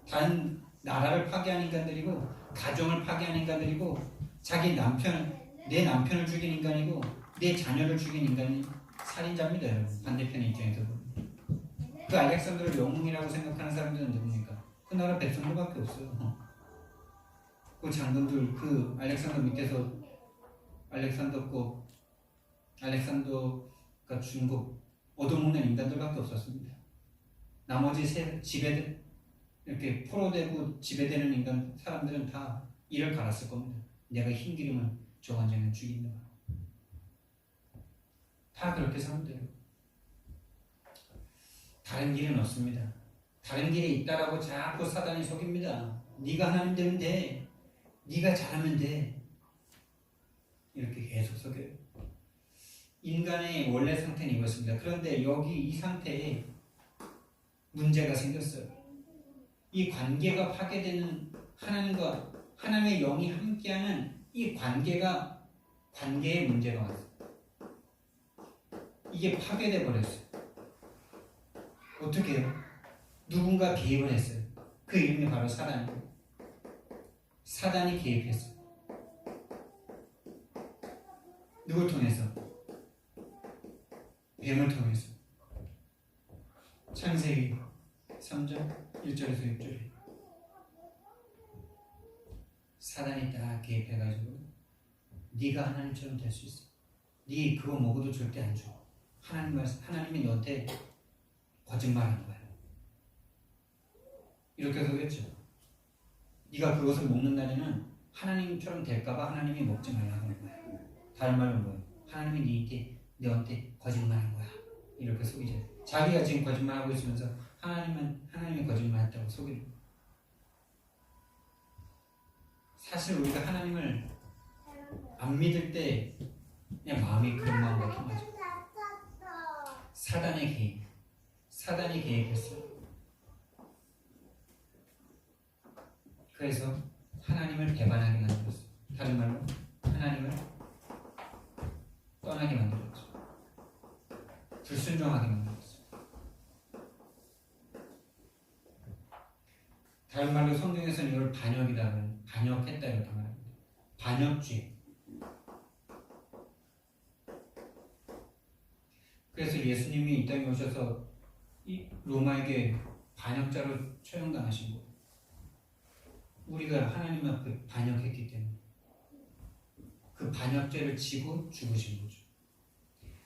다른 나라를 파괴한 인간들이고, 가정을 파괴한 인간들이고, 내 남편을 죽인 인간이고, 내 자녀를 죽인 인간이 살인자입니다, 여러분. 반대편의 입장에서 보면. 그 알렉산더를 영웅이라고 생각하는 사람들은 누굽니까? 그 나라 백성들밖에 없어요. 그 장군들, 그 알렉산더 밑에서 알렉산더가 중국 얻어먹는 인간들밖에 없었습니다. 나머지 이렇게 포로되고 지배되는 사람들은 다 이를 갈았을 겁니다. 내가 흰 기름을 저 완전히 죽인다. 다 그렇게 사면 돼요. 다른 길은 없습니다. 다른 길이 있다라고 자꾸 사단이 속입니다. 네가 하나님 되면 돼. 네가 잘하면 돼. 이렇게 계속 속여요. 인간의 원래 상태는 이것입니다. 그런데 여기 이 상태에 문제가 생겼어요. 이 관계가 파괴되는, 하나님의 영이 함께하는 이 관계에 문제가 왔어요. 이게 파괴돼 버렸어요. 어떻게 해요? 누군가 개입을 했어요. 그 이름이 바로 사단이에요. 사단이 개입했어요. 누굴 통해서? 뱀을 통해서. 창세기 3장 1절에서 6절에 사단이 딱 개입해가지고 네가 하나님처럼 될 수 있어. 네 그거 먹어도 절대 안 줘. 하나님이 너한테 거짓말하는 거야. 이렇게 속였죠. 네가 그것을 먹는 날에는 하나님처럼 될까봐 하나님이 먹지 말라고 하는 거야. 다른 말로 뭐예요? 하나님이 너한테 거짓말한 거야. 이렇게 속이죠. 자기가 지금 거짓말하고 있으면서 하나님이 거짓말했다고 속이는 거예요. 사실 우리가 하나님을 안 믿을 때 그냥 마음이 그런 마음밖에 안 맞아요. 사단이 개입했어요. 그래서 하나님을 배반하게 만들었어요. 다른 말로 하나님을 떠나게 만들었죠. 불순종하게 만들었어요. 다른 말로 성경에서는 이걸 반역했다 이렇게 말합니다. 반역죄. 그래서 예수님이 이 땅에 오셔서 이 로마에게 반역자로 처형당하신 거예요. 우리가 하나님 앞에 반역했기 때문에 그 그 반역죄를 지고 죽으신 거죠.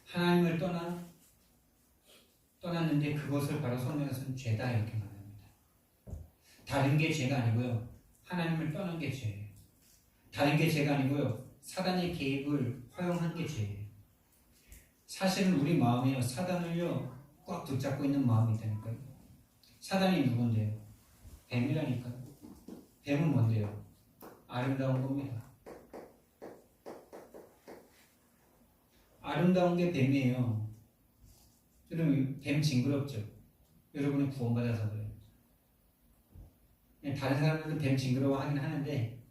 하나님을 떠났는데 그것을 바로 성경에서는 죄다 이렇게 말합니다. 다른 게 죄가 아니고요. 하나님을 떠난 게 죄예요. 다른 게 죄가 아니고요. 사단의 개입을 허용한 게 죄예요. 사실은 우리 마음에요. 사단을요. 꽉 붙잡고 있는 마음이 있다니까요. 사단이 누군데요? 뱀이라니까요. 뱀은 뭔데요? 아름다운 겁니다. 아름다운 게 뱀이에요. 여러분, 뱀 징그럽죠? 여러분은 구원받아서 그래요. 다른 사람들은 뱀 징그러워하긴 하는데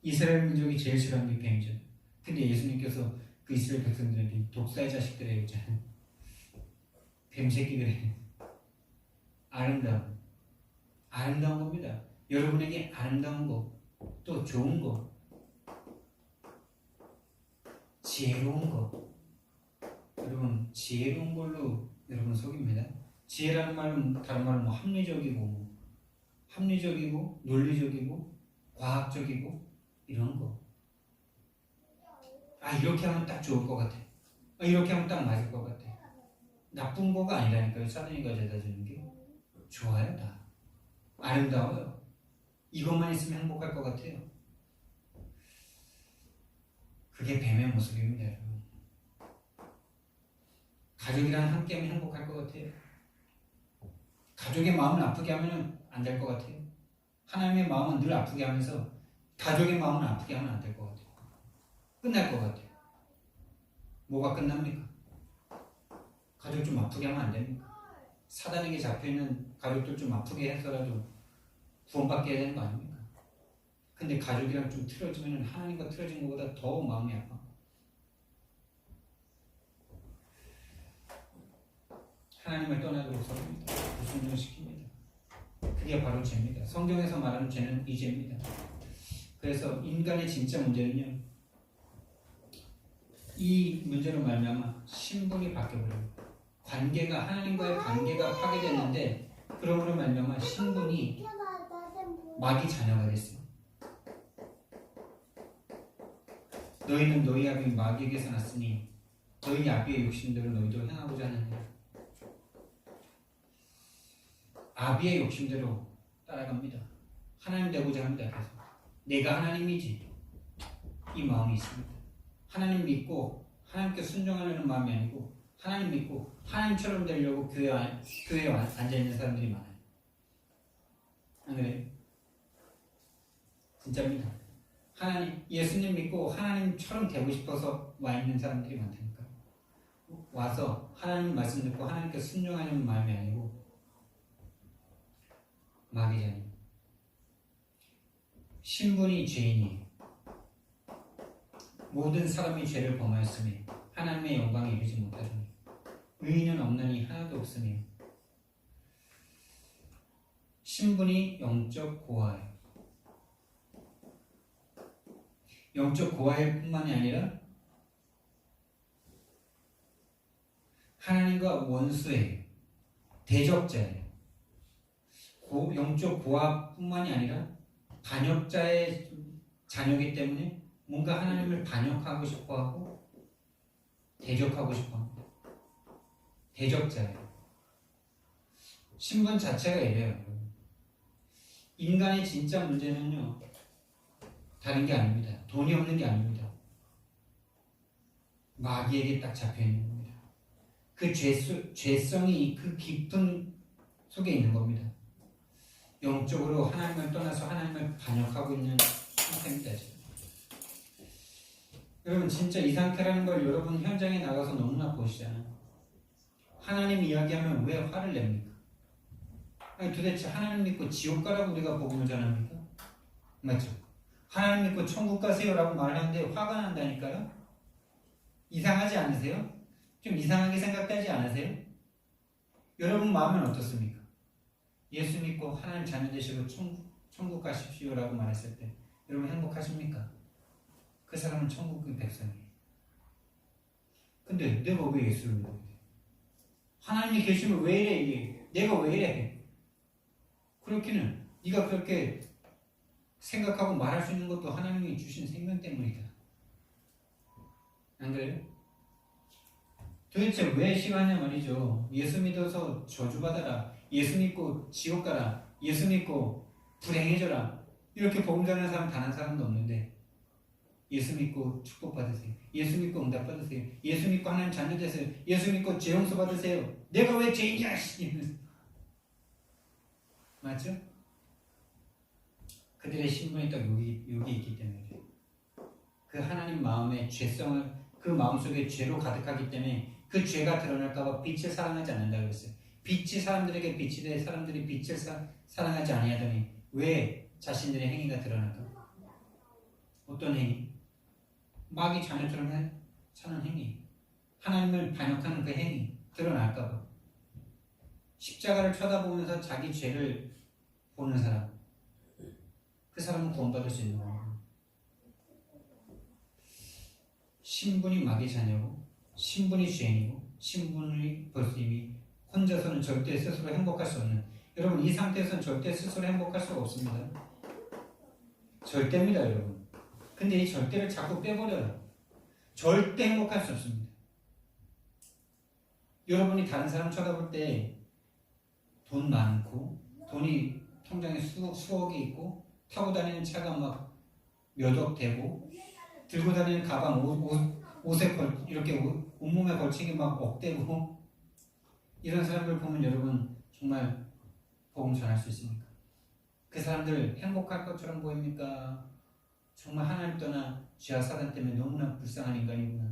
이스라엘 민족이 제일 싫어하는 게 뱀이죠. 근데 예수님께서 그 이스라엘 백성들에게 독사의 자식들에게 있잖아요. 뱀 새끼들에게 아름다운 겁니다. 여러분에게 아름다운 거, 또 좋은 거, 지혜로운 거. 여러분, 지혜로운 걸로 여러분 속입니다. 지혜라는 말은 다른 말은 합리적이고 논리적이고 과학적이고 이런 거. 이렇게 하면 딱 좋을 것 같아. 이렇게 하면 딱 맞을 것 같아. 나쁜 거가 아니라니까요. 사단이 가져다 주는 게 좋아요. 다 아름다워요. 이것만 있으면 행복할 것 같아요. 그게 뱀의 모습입니다. 여러분. 가족이랑 함께하면 행복할 것 같아요. 가족의 마음을 아프게 하면 안 될 것 같아요. 하나님의 마음은 늘 아프게 하면서 가족의 마음은 아프게 하면 안 될 것 같아요. 끝날 것 같아요. 뭐가 끝납니까? 가족 좀 아프게 하면 안 됩니까? 사단에게 잡혀있는 가족들 좀 아프게 해서라도 구원받게 해야 되는 거 아닙니까? 근데 가족이랑 좀 틀어지면 하나님과 틀어진 것보다 더 마음이 아파. 하나님을 떠나도록 서럽니다. 불순종시킵니다. 그게 바로 죄입니다. 성경에서 말하는 죄는 이 죄입니다. 그래서 인간의 진짜 문제는요. 이 문제로 말미암아 신분이 바뀌어버려요. 하나님과의 관계가 파괴됐는데 그러므로 말미암아 신분이 마귀 자녀가 됐어요. 너희는 너희 아비 마귀에게서 났으니 너희 아비의 욕심대로 너희도 행하고자 하느니라. 아비의 욕심대로 따라갑니다. 하나님 되고자 합니다. 그래서 내가 하나님이지 이 마음이 있습니다. 하나님 믿고 하나님께 순종하려는 마음이 아니고 하나님 믿고 하나님처럼 되려고 교회에 앉아있는 사람들이 많아요. 안 그래요? 진짜입니다. 예수님 믿고 하나님처럼 되고 싶어서 와 있는 사람들이 많다니까요. 와서 하나님 말씀 듣고 하나님께 순종하려는 마음이 아니고 마귀잖아요. 신분이 죄인이에요. 모든 사람이 죄를 범하였으니 하나님의 영광에 이르지 못하더니 의인은 없나니 하나도 없으니 신분이 영적 고아예요. 영적 고아일 뿐만이 아니라 하나님과 원수예요. 대적자예요. 영적 고아뿐만이 아니라 반역자의 자녀이기 때문에 뭔가 하나님을 반역하고 싶어하고 대적하고 싶어합니다. 대적자예요. 신분 자체가 이래요. 인간의 진짜 문제는요 다른 게 아닙니다. 돈이 없는 게 아닙니다. 마귀에게 딱 잡혀있는 겁니다. 그 죄성이 그 깊은 속에 있는 겁니다. 영적으로 하나님을 떠나서 하나님을 반역하고 있는 상태입니다. 지금. 여러분 진짜 이 상태라는 걸 여러분 현장에 나가서 너무나 보시잖아요. 하나님 이야기하면 왜 화를 냅니까? 아니 도대체 하나님 믿고 지옥 가라고 우리가 복음을 전합니까? 맞죠? 하나님 믿고 천국 가세요라고 말하는데 화가 난다니까요? 이상하지 않으세요? 좀 이상하게 생각하지 않으세요? 여러분 마음은 어떻습니까? 예수 믿고 하나님 자녀 되시고 천국 가십시오라고 말했을 때 여러분 행복하십니까? 그 사람은 천국의 백성이에요. 근데 내가 왜 예수를 믿어야 돼? 하나님이 계시면 왜 이래 이게? 내가 왜 이래? 그렇기는 네가 그렇게 생각하고 말할 수 있는 것도 하나님이 주신 생명 때문이다. 안 그래요? 도대체 왜 싫어하냐 말이죠. 예수 믿어서 저주받아라. 예수 믿고 지옥 가라. 예수 믿고 불행해져라. 이렇게 복음 전하는 사람 단 한 사람도 없는데 예수 믿고 축복받으세요. 예수 믿고 응답받으세요. 예수 믿고 하나님 자녀 되세요. 예수 믿고 죄 용서 받으세요. 내가 왜 죄인이야? 맞죠? 그들의 신분이 딱 여기 있기 때문에 그 하나님 마음의 죄성을 그 마음속에 죄로 가득하기 때문에 그 죄가 드러날까봐 빛을 사랑하지 않는다 그랬어요. 빛이 사람들에게 빛이 돼 사람들이 빛을 사랑하지 아니하더니 왜 자신들의 행위가 드러날까? 어떤 행위? 마귀 자녀처럼 사는 행위, 하나님을 반역하는 그 행위 드러날까봐. 십자가를 쳐다보면서 자기 죄를 보는 사람, 그 사람은 구원받을 수 있는 거예요. 신분이 마귀 자녀고 신분이 죄인이고 신분이 벌써 이미 혼자서는 절대 스스로 행복할 수 없는, 여러분 이 상태에서는 절대 스스로 행복할 수가 없습니다. 절대입니다 여러분. 근데 이 절대를 자꾸 빼버려요. 절대 행복할 수 없습니다. 여러분이 다른 사람 쳐다볼 때 돈 많고 돈이 통장에 수억이 있고 타고 다니는 차가 막 몇 억 되고 들고 다니는 가방 옷에 이렇게 온몸에 걸치기 막 억대고 이런 사람들 보면 여러분 정말 복음 전할 수 있습니까? 그 사람들 행복할 것처럼 보입니까? 정말 하나님 떠나 죄와 사단 때문에 너무나 불쌍한 인간이구나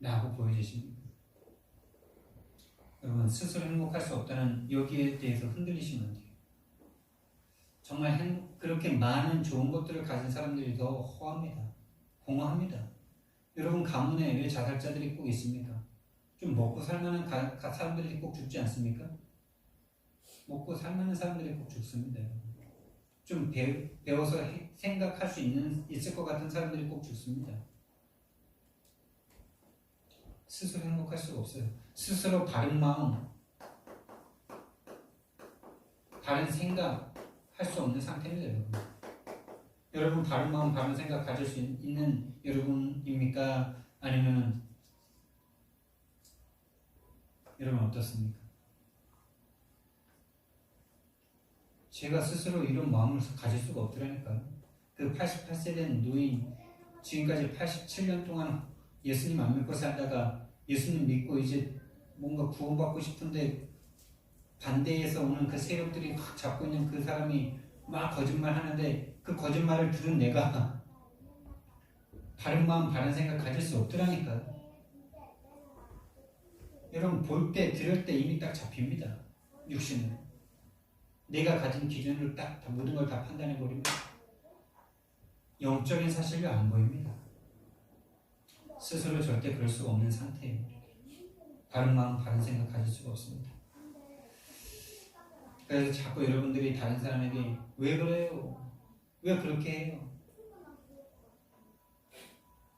라고 보여지십니까? 여러분 스스로 행복할 수 없다는 여기에 대해서 흔들리시면 안 돼요. 정말 그렇게 많은 좋은 것들을 가진 사람들이 더 허합니다. 공허합니다. 여러분 가문에 왜 자살자들이 꼭 있습니까? 좀 먹고 살만한 사람들이 꼭 죽지 않습니까? 먹고 살만한 사람들이 꼭 죽습니다. 좀 배워서 생각할 수 있을 것 같은 사람들이 꼭 죽습니다. 스스로 행복할 수가 없어요. 스스로 바른 마음, 바른 생각 할 수 없는 상태입니다. 여러분 바른 마음, 바른 생각 가질 수 있는 여러분입니까? 아니면 여러분 어떻습니까? 제가 스스로 이런 마음을 가질 수가 없더라니까요. 그 88세 된 노인, 지금까지 87년 동안 예수님 안 믿고 살다가 예수님 믿고 이제 뭔가 구원받고 싶은데 반대에서 오는 그 세력들이 확 잡고 있는 그 사람이 막 거짓말 하는데 그 거짓말을 들은 내가 바른 마음 바른 생각 가질 수 없더라니까요. 여러분 볼 때 들을 때 이미 딱 잡힙니다. 육신은 내가 가진 기준으로 딱 모든 걸 다 판단해버리면 영적인 사실이 안 보입니다. 스스로 절대 그럴 수가 없는 상태예요. 바른 마음 바른 생각 가질 수가 없습니다. 그래서 자꾸 여러분들이 다른 사람에게 왜 그래요? 왜 그렇게 해요?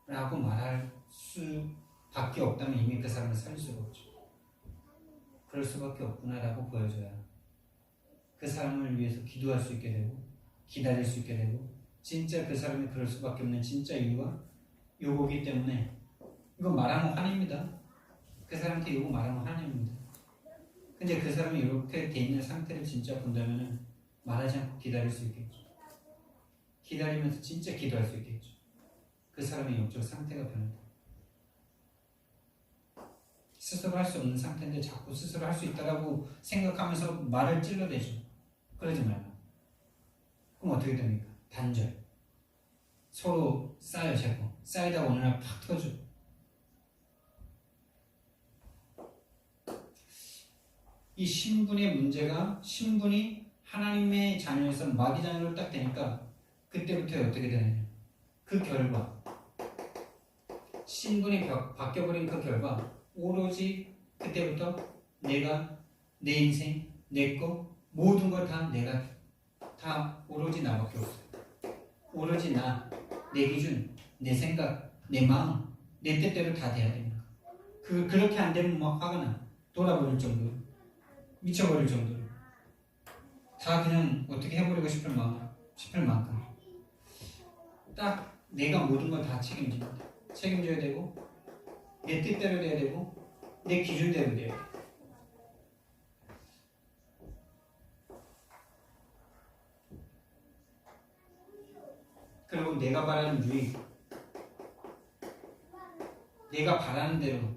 라고 말할 수밖에 없다면 이미 그 사람을 살릴 수가 없죠. 그럴 수밖에 없구나 라고 보여줘야 그 사람을 위해서 기도할 수 있게 되고 기다릴 수 있게 되고 진짜 그 사람이 그럴 수밖에 없는 진짜 이유가 요거기 때문에 이거 말하면 화냅니다. 그 사람한테 요거 말하면 화냅니다. 근데 그 사람이 이렇게 돼 있는 상태를 진짜 본다면 말하지 않고 기다릴 수 있겠죠. 기다리면서 진짜 기도할 수 있겠죠. 그 사람의 영적 상태가 변한다. 스스로 할 수 없는 상태인데 자꾸 스스로 할 수 있다라고 생각하면서 말을 찔러대죠. 그러지 말고. 그럼 어떻게 됩니까? 단절. 서로 쌓여 자꾸. 쌓이다 어느 날 팍 터져. 이 신분의 문제가 신분이 하나님의 자녀에서 마귀 자녀로 딱 되니까 그때부터 어떻게 되느냐. 그 결과 신분이 바뀌어버린 그 결과 오로지 그때부터 내가 내 인생 내 거 모든 걸 다 내가 다 오로지 나밖에 없어요. 오로지 나, 내 기준, 내 생각, 내 마음, 내 뜻대로 다 돼야 됩니다. 그렇게 안 되면 막 화가 나. 돌아버릴 정도로 미쳐버릴 정도로 다 그냥 어떻게 해버리고 싶을 만큼 딱 내가 모든 걸 다 책임집니다. 책임져야 되고 내 뜻대로 돼야 되고 내 기준대로 돼야 돼. 그리고 내가 바라는 유익, 내가 바라는 대로,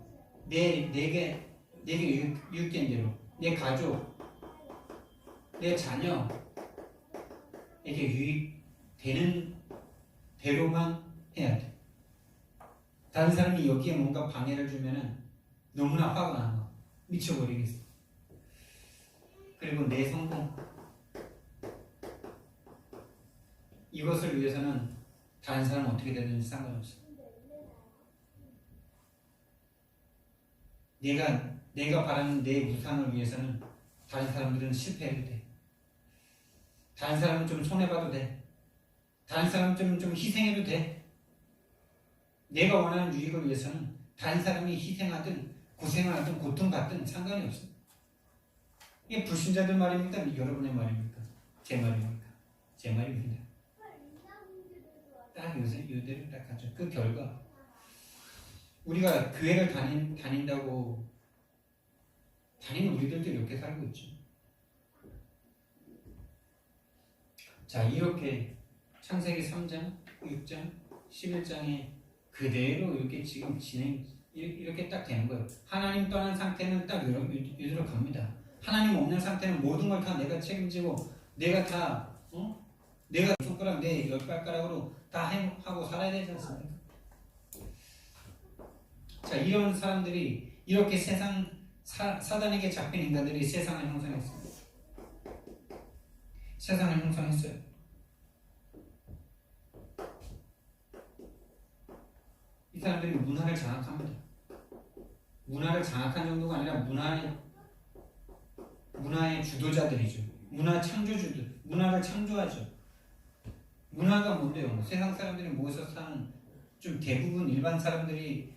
내게 유익된 대로, 내 가족, 내 자녀에게 유익되는 대로만 해야 돼. 다른 사람이 여기에 뭔가 방해를 주면은 너무나 화가 나는 거, 미쳐버리겠어. 그리고 내 성공, 이것을 위해서는 다른 사람은 어떻게 되든지 상관없어. 내가 바라는 내 우상을 위해서는 다른 사람들은 실패해도 돼. 다른 사람은 좀 손해봐도 돼. 다른 사람은 좀 희생해도 돼. 내가 원하는 유익을 위해서는 다른 사람이 희생하든 고생을 하든 고통받든 상관이 없어. 이게 불신자들 말입니까? 여러분의 말입니까? 제 말입니까? 제 말입니다. 딱 요새 이대로 딱 가죠. 그 결과 우리가 교회를 다닌다고 다니는 우리들도 이렇게 살고 있죠. 자, 이렇게 창세기 3장, 6장, 11장에 그대로 이렇게 지금 이렇게 딱 되는 거예요. 하나님 떠난 상태는 딱 이대로 갑니다. 하나님 없는 상태는 모든 걸 다 내가 책임지고 내가 다 내가 손가락 내 열 발가락으로 다 하고 살아야 되지 않습니까? 자, 이런 사람들이 이렇게 사단에게 잡힌 인간들이 세상을 형성했습니다. 세상을 형성했어요. 이 사람들이 문화를 장악합니다. 문화를 장악한 정도가 아니라 문화의 주도자들이죠. 문화 창조주들, 문화를 창조하죠. 문화가 뭔데요? 세상 사람들이 모여서 사는 좀 대부분 일반 사람들이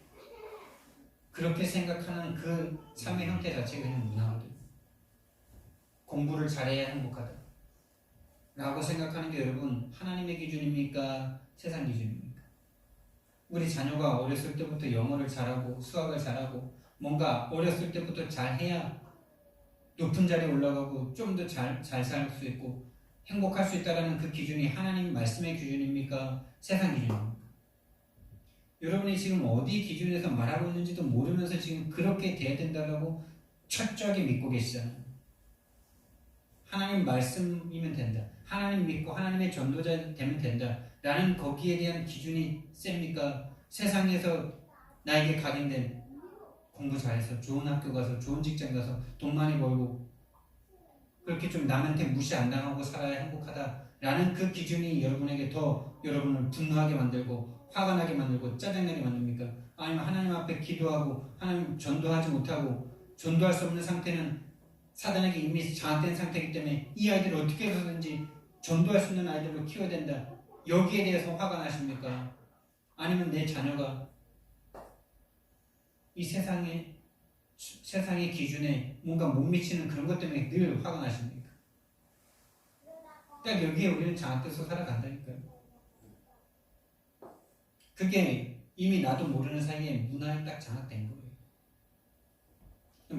그렇게 생각하는 그 삶의 형태 자체가 그냥 문화거든요. 공부를 잘해야 행복하다 라고 생각하는 게 여러분 하나님의 기준입니까? 세상 기준입니까? 우리 자녀가 어렸을 때부터 영어를 잘하고 수학을 잘하고 뭔가 어렸을 때부터 잘해야 높은 자리에 올라가고 좀 더 잘 살 수 있고 행복할 수 있다는 그 기준이 하나님 말씀의 기준입니까? 세상 기준입니까? 여러분이 지금 어디 기준에서 말하고 있는지도 모르면서 지금 그렇게 돼야 된다고 철저하게 믿고 계시잖아요. 하나님 말씀이면 된다. 하나님 믿고 하나님의 전도자 되면 된다. 라는 거기에 대한 기준이 셉니까? 세상에서 나에게 각인된 공부 잘해서 좋은 학교 가서 좋은 직장 가서 돈 많이 벌고 그렇게 좀 남한테 무시 안 당하고 살아야 행복하다라는 그 기준이 여러분에게 더 여러분을 분노하게 만들고 화가 나게 만들고 짜증나게 만듭니까? 아니면 하나님 앞에 기도하고 하나님 전도하지 못하고 전도할 수 없는 상태는 사단에게 이미 장악된 상태이기 때문에 이 아이들을 어떻게 해서든지 전도할 수 있는 아이들로 키워야 된다. 여기에 대해서 화가 나십니까? 아니면 내 자녀가 이 세상의 기준에 뭔가 못 미치는 그런 것 때문에 늘 화가 나십니까? 딱 여기에 우리는 장악돼서 살아간다니까요. 그게 이미 나도 모르는 사이에 문화에 딱 장악된 거예요.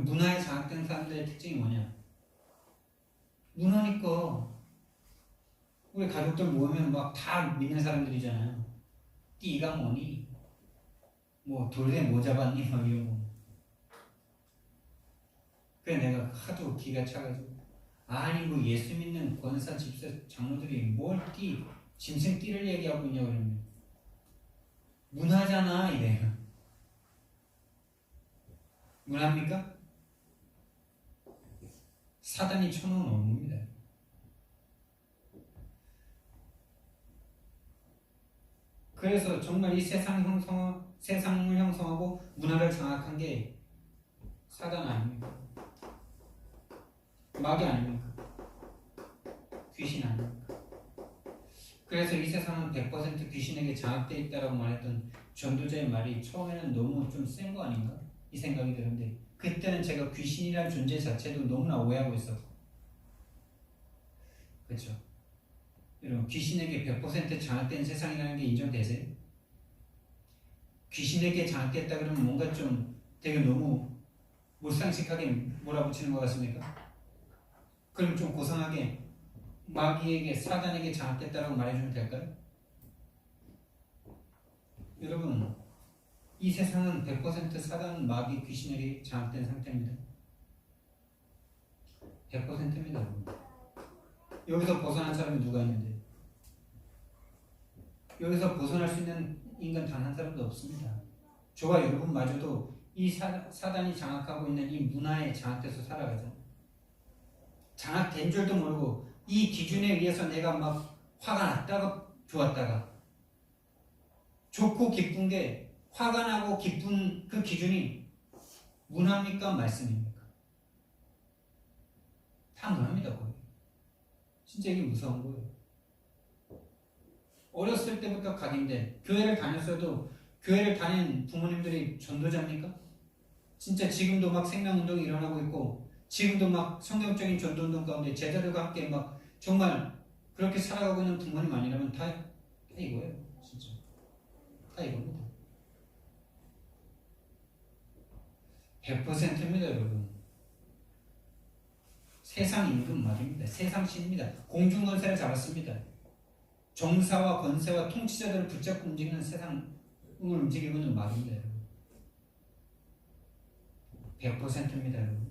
문화에 장악된 사람들의 특징이 뭐냐? 문화니까 우리 가족들 모으면 막 다 믿는 사람들이잖아요. 띠가 뭐니? 뭐 돌에 뭐 잡았니? 막 이런 거. 그래 내가 하도 기가 차가지고 아니 뭐 예수 믿는 권사 집사 장로들이 뭘 짐승 띠를 얘기하고 있냐 그러면 문화잖아 이래요. 문화입니까? 사단이 쳐놓은 업무입니다. 그래서 정말 이 세상을 형성하고 문화를 장악한 게 사단 아닙니까? 마귀 아닙니까? 귀신 아닙니까? 그래서 이 세상은 100% 귀신에게 장악되어 있다라고 말했던 전도자의 말이 처음에는 너무 좀 센 거 아닌가? 이 생각이 드는데 그때는 제가 귀신이라는 존재 자체도 너무나 오해하고 있어서 그렇죠? 여러분 귀신에게 100% 장악된 세상이라는 게 인정되세요? 귀신에게 장악됐다 그러면 뭔가 좀 되게 너무 몰상식하게 몰아붙이는 것 같습니까? 그럼 좀 고상하게 마귀에게 사단에게 장악됐다라고 말해주면 될까요? 여러분 이 세상은 100% 사단, 마귀, 귀신에게 장악된 상태입니다. 100%입니다. 여러분. 여기서 벗어난 사람이 누가 있는데? 여기서 벗어날 수 있는 인간 단 한 사람도 없습니다. 저와 여러분마저도 이 사단이 장악하고 있는 이 문화에 장악돼서 살아가죠. 장악된 줄도 모르고 이 기준에 의해서 내가 막 화가 났다가 좋았다가 좋고 기쁜 게 화가 나고 기쁜 그 기준이 문화입니까? 말씀입니까? 다 문화입니다. 거의. 진짜 이게 무서운 거예요. 어렸을 때부터 각인된 교회를 다녔어도 교회를 다닌 부모님들이 전도자입니까? 진짜 지금도 막 생명운동이 일어나고 있고 지금도 막 성경적인 전도운동 가운데 제자들과 함께 막 정말 그렇게 살아가고 있는 부모님 아니라면 다 이거예요. 진짜 다 이겁니다. 100%입니다. 여러분. 세상 임금 말입니다. 세상 신입니다. 공중권세를 잡았습니다. 정사와 권세와 통치자들을 붙잡고 움직이는 세상을 움직이고 있는 말입니다. 여러분. 100%입니다. 여러분.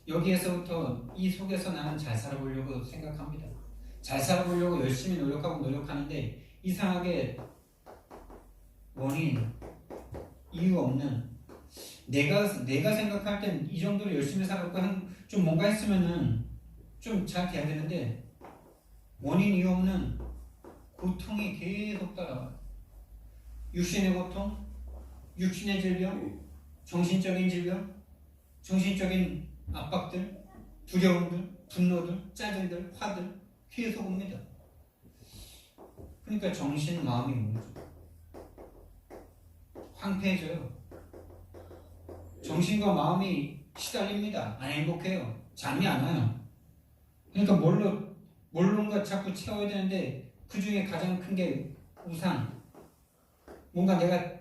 여기에서부터 이 속에서 나는 잘 살아보려고 생각합니다. 잘 살아보려고 열심히 노력하는데 이상하게 원인, 이유 없는 내가 생각할 땐 이 정도로 열심히 살았고 좀 뭔가 했으면은 좀 잘 돼야 되는데 원인 이유 없는 고통이 계속 따라와요. 육신의 고통, 육신의 질병, 정신적인 질병, 정신적인 압박들, 두려움들, 분노들, 짜증들, 화들 계속 옵니다. 그러니까 정신, 마음이 뭐죠? 황폐해져요. 정신과 마음이 시달립니다. 안 행복해요. 잠이 안 와요. 그러니까 뭘론가 자꾸 채워야 되는데 그 중에 가장 큰 게 우상. 뭔가 내가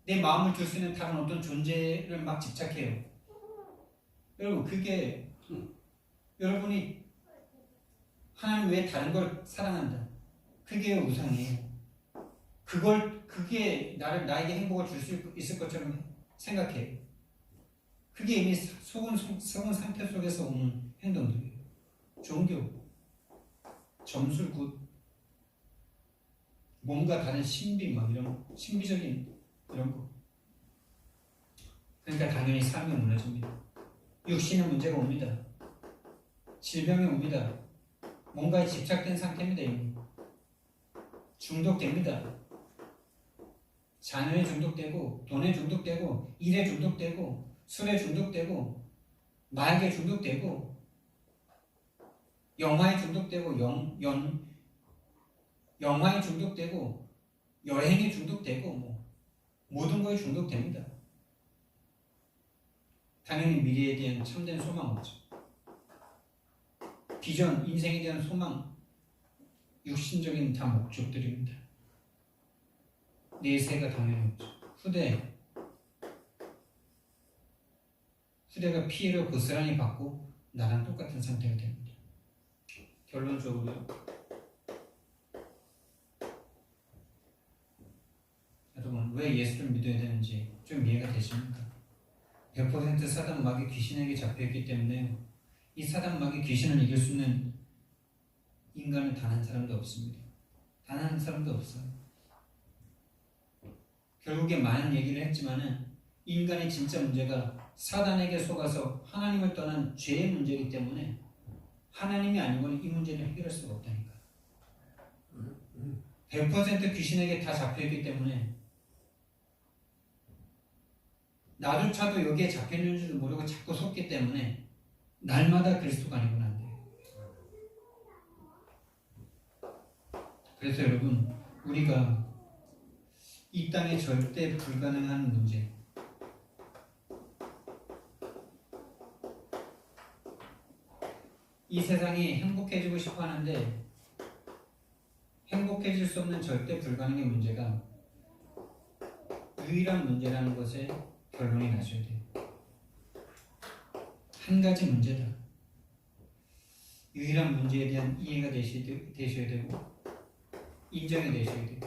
내 마음을 줄 수 있는 다른 어떤 존재를 막 집착해요. 여러분 그게 여러분이 하나님 외에 다른 걸 사랑한다. 그게 우상이에요. 그게 나에게 행복을 줄 수 있을 것처럼 생각해요. 그게 이미 속은 상태 속에서 오는 행동들이에요. 종교, 점술굿, 뭔가 다른 신비 막 이런 신비적인 이런 거. 그러니까 당연히 삶이 무너집니다. 육신의 문제가 옵니다. 질병이 옵니다. 뭔가에 집착된 상태입니다. 이미. 중독됩니다. 자녀에 중독되고 돈에 중독되고 일에 중독되고 술에 중독되고 마약에 중독되고 영화에 중독되고 영화에 중독되고 여행에 중독되고 모든 거에 중독됩니다. 당연히 미래에 대한 참된 소망 없죠. 비전, 인생에 대한 소망, 육신적인 다 목적들입니다. 내세가 당연히 없죠. 후대가 피해를 고스란히 받고 나랑 똑같은 상태가 됩니다. 결론적으로요. 여러분 왜 예수를 믿어야 되는지 좀 이해가 되십니까? 100% 사단 마귀 귀신에게 잡혀있기 때문에 이 사단 마귀 귀신을 이길 수 있는 인간은 단 한 사람도 없습니다. 단 한 사람도 없어요. 결국에 많은 얘기를 했지만은 인간의 진짜 문제가 사단에게 속아서 하나님을 떠난 죄의 문제이기 때문에 하나님이 아니고는 이 문제는 해결할 수가 없다니까. 100% 귀신에게 다 잡혀있기 때문에 나조차도 여기에 잡혀있는 줄도 모르고 자꾸 속기 때문에 날마다 그리스도가 아니고는 안 돼요. 그래서 여러분 우리가 이 땅에 절대 불가능한 문제, 이 세상이 행복해지고 싶어 하는데 행복해질 수 없는 절대 불가능의 문제가 유일한 문제라는 것에 결론이 나셔야 돼요. 한 가지 문제다. 유일한 문제에 대한 이해가 되셔야 되고 인정이 되셔야 돼요.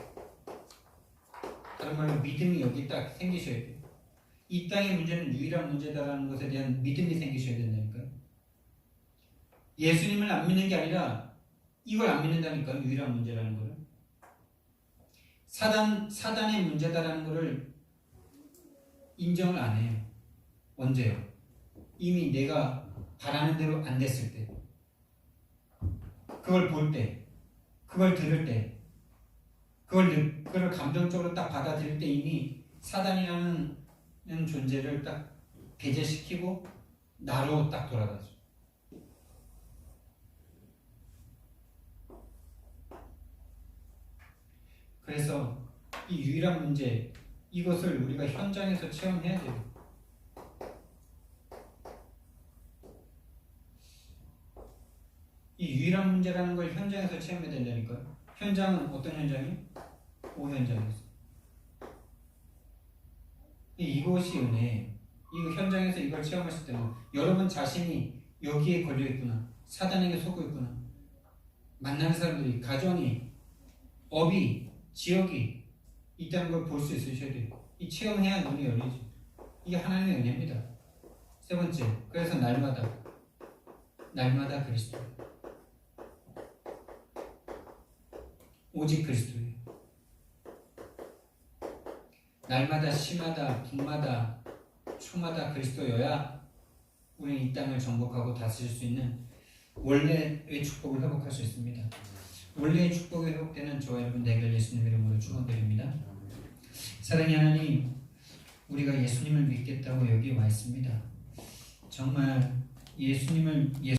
다른 말로 믿음이 여기 딱 생기셔야 돼요. 이 땅의 문제는 유일한 문제다라는 것에 대한 믿음이 생기셔야 된다니까요. 예수님을 안 믿는 게 아니라 이걸 안 믿는다니까요. 유일한 문제라는 거를. 사단의 문제다라는 거를 인정을 안 해요. 언제요? 이미 내가 바라는 대로 안 됐을 때, 그걸 볼 때, 그걸 들을 때, 그걸 감정적으로 딱 받아들일 때 이미 사단이라는 존재를 딱 배제시키고 나로 딱 돌아가죠. 그래서 이 유일한 문제, 이것을 우리가 현장에서 체험해야 돼요. 이 유일한 문제라는 걸 현장에서 체험해야 된다니까요. 현장은 어떤 현장이요? 오현장에서. 이것이 은혜예요. 이 현장에서 이걸 체험했을 때는 여러분 자신이 여기에 걸려있구나, 사단에게 속고 있구나, 만나는 사람들이, 가정이, 업이, 지역이 있다는 걸 볼 수 있으셔야 돼요. 이 체험해야 눈이 열리죠. 이게 하나님의 은혜입니다. 세 번째, 그래서 날마다 그리스도, 오직 그리스도예요. 날마다 시마다 봄마다 초마다 그리스도여야 우리는 이 땅을 정복하고 다스릴 수 있는 원래의 축복을 회복할 수 있습니다. 원래의 축복이 회복되는 저와 여러분 되길 예수님 이름으로 축원드립니다. 사랑의 하나님, 우리가 예수님을 믿겠다고 여기 와 있습니다. 정말 예수님을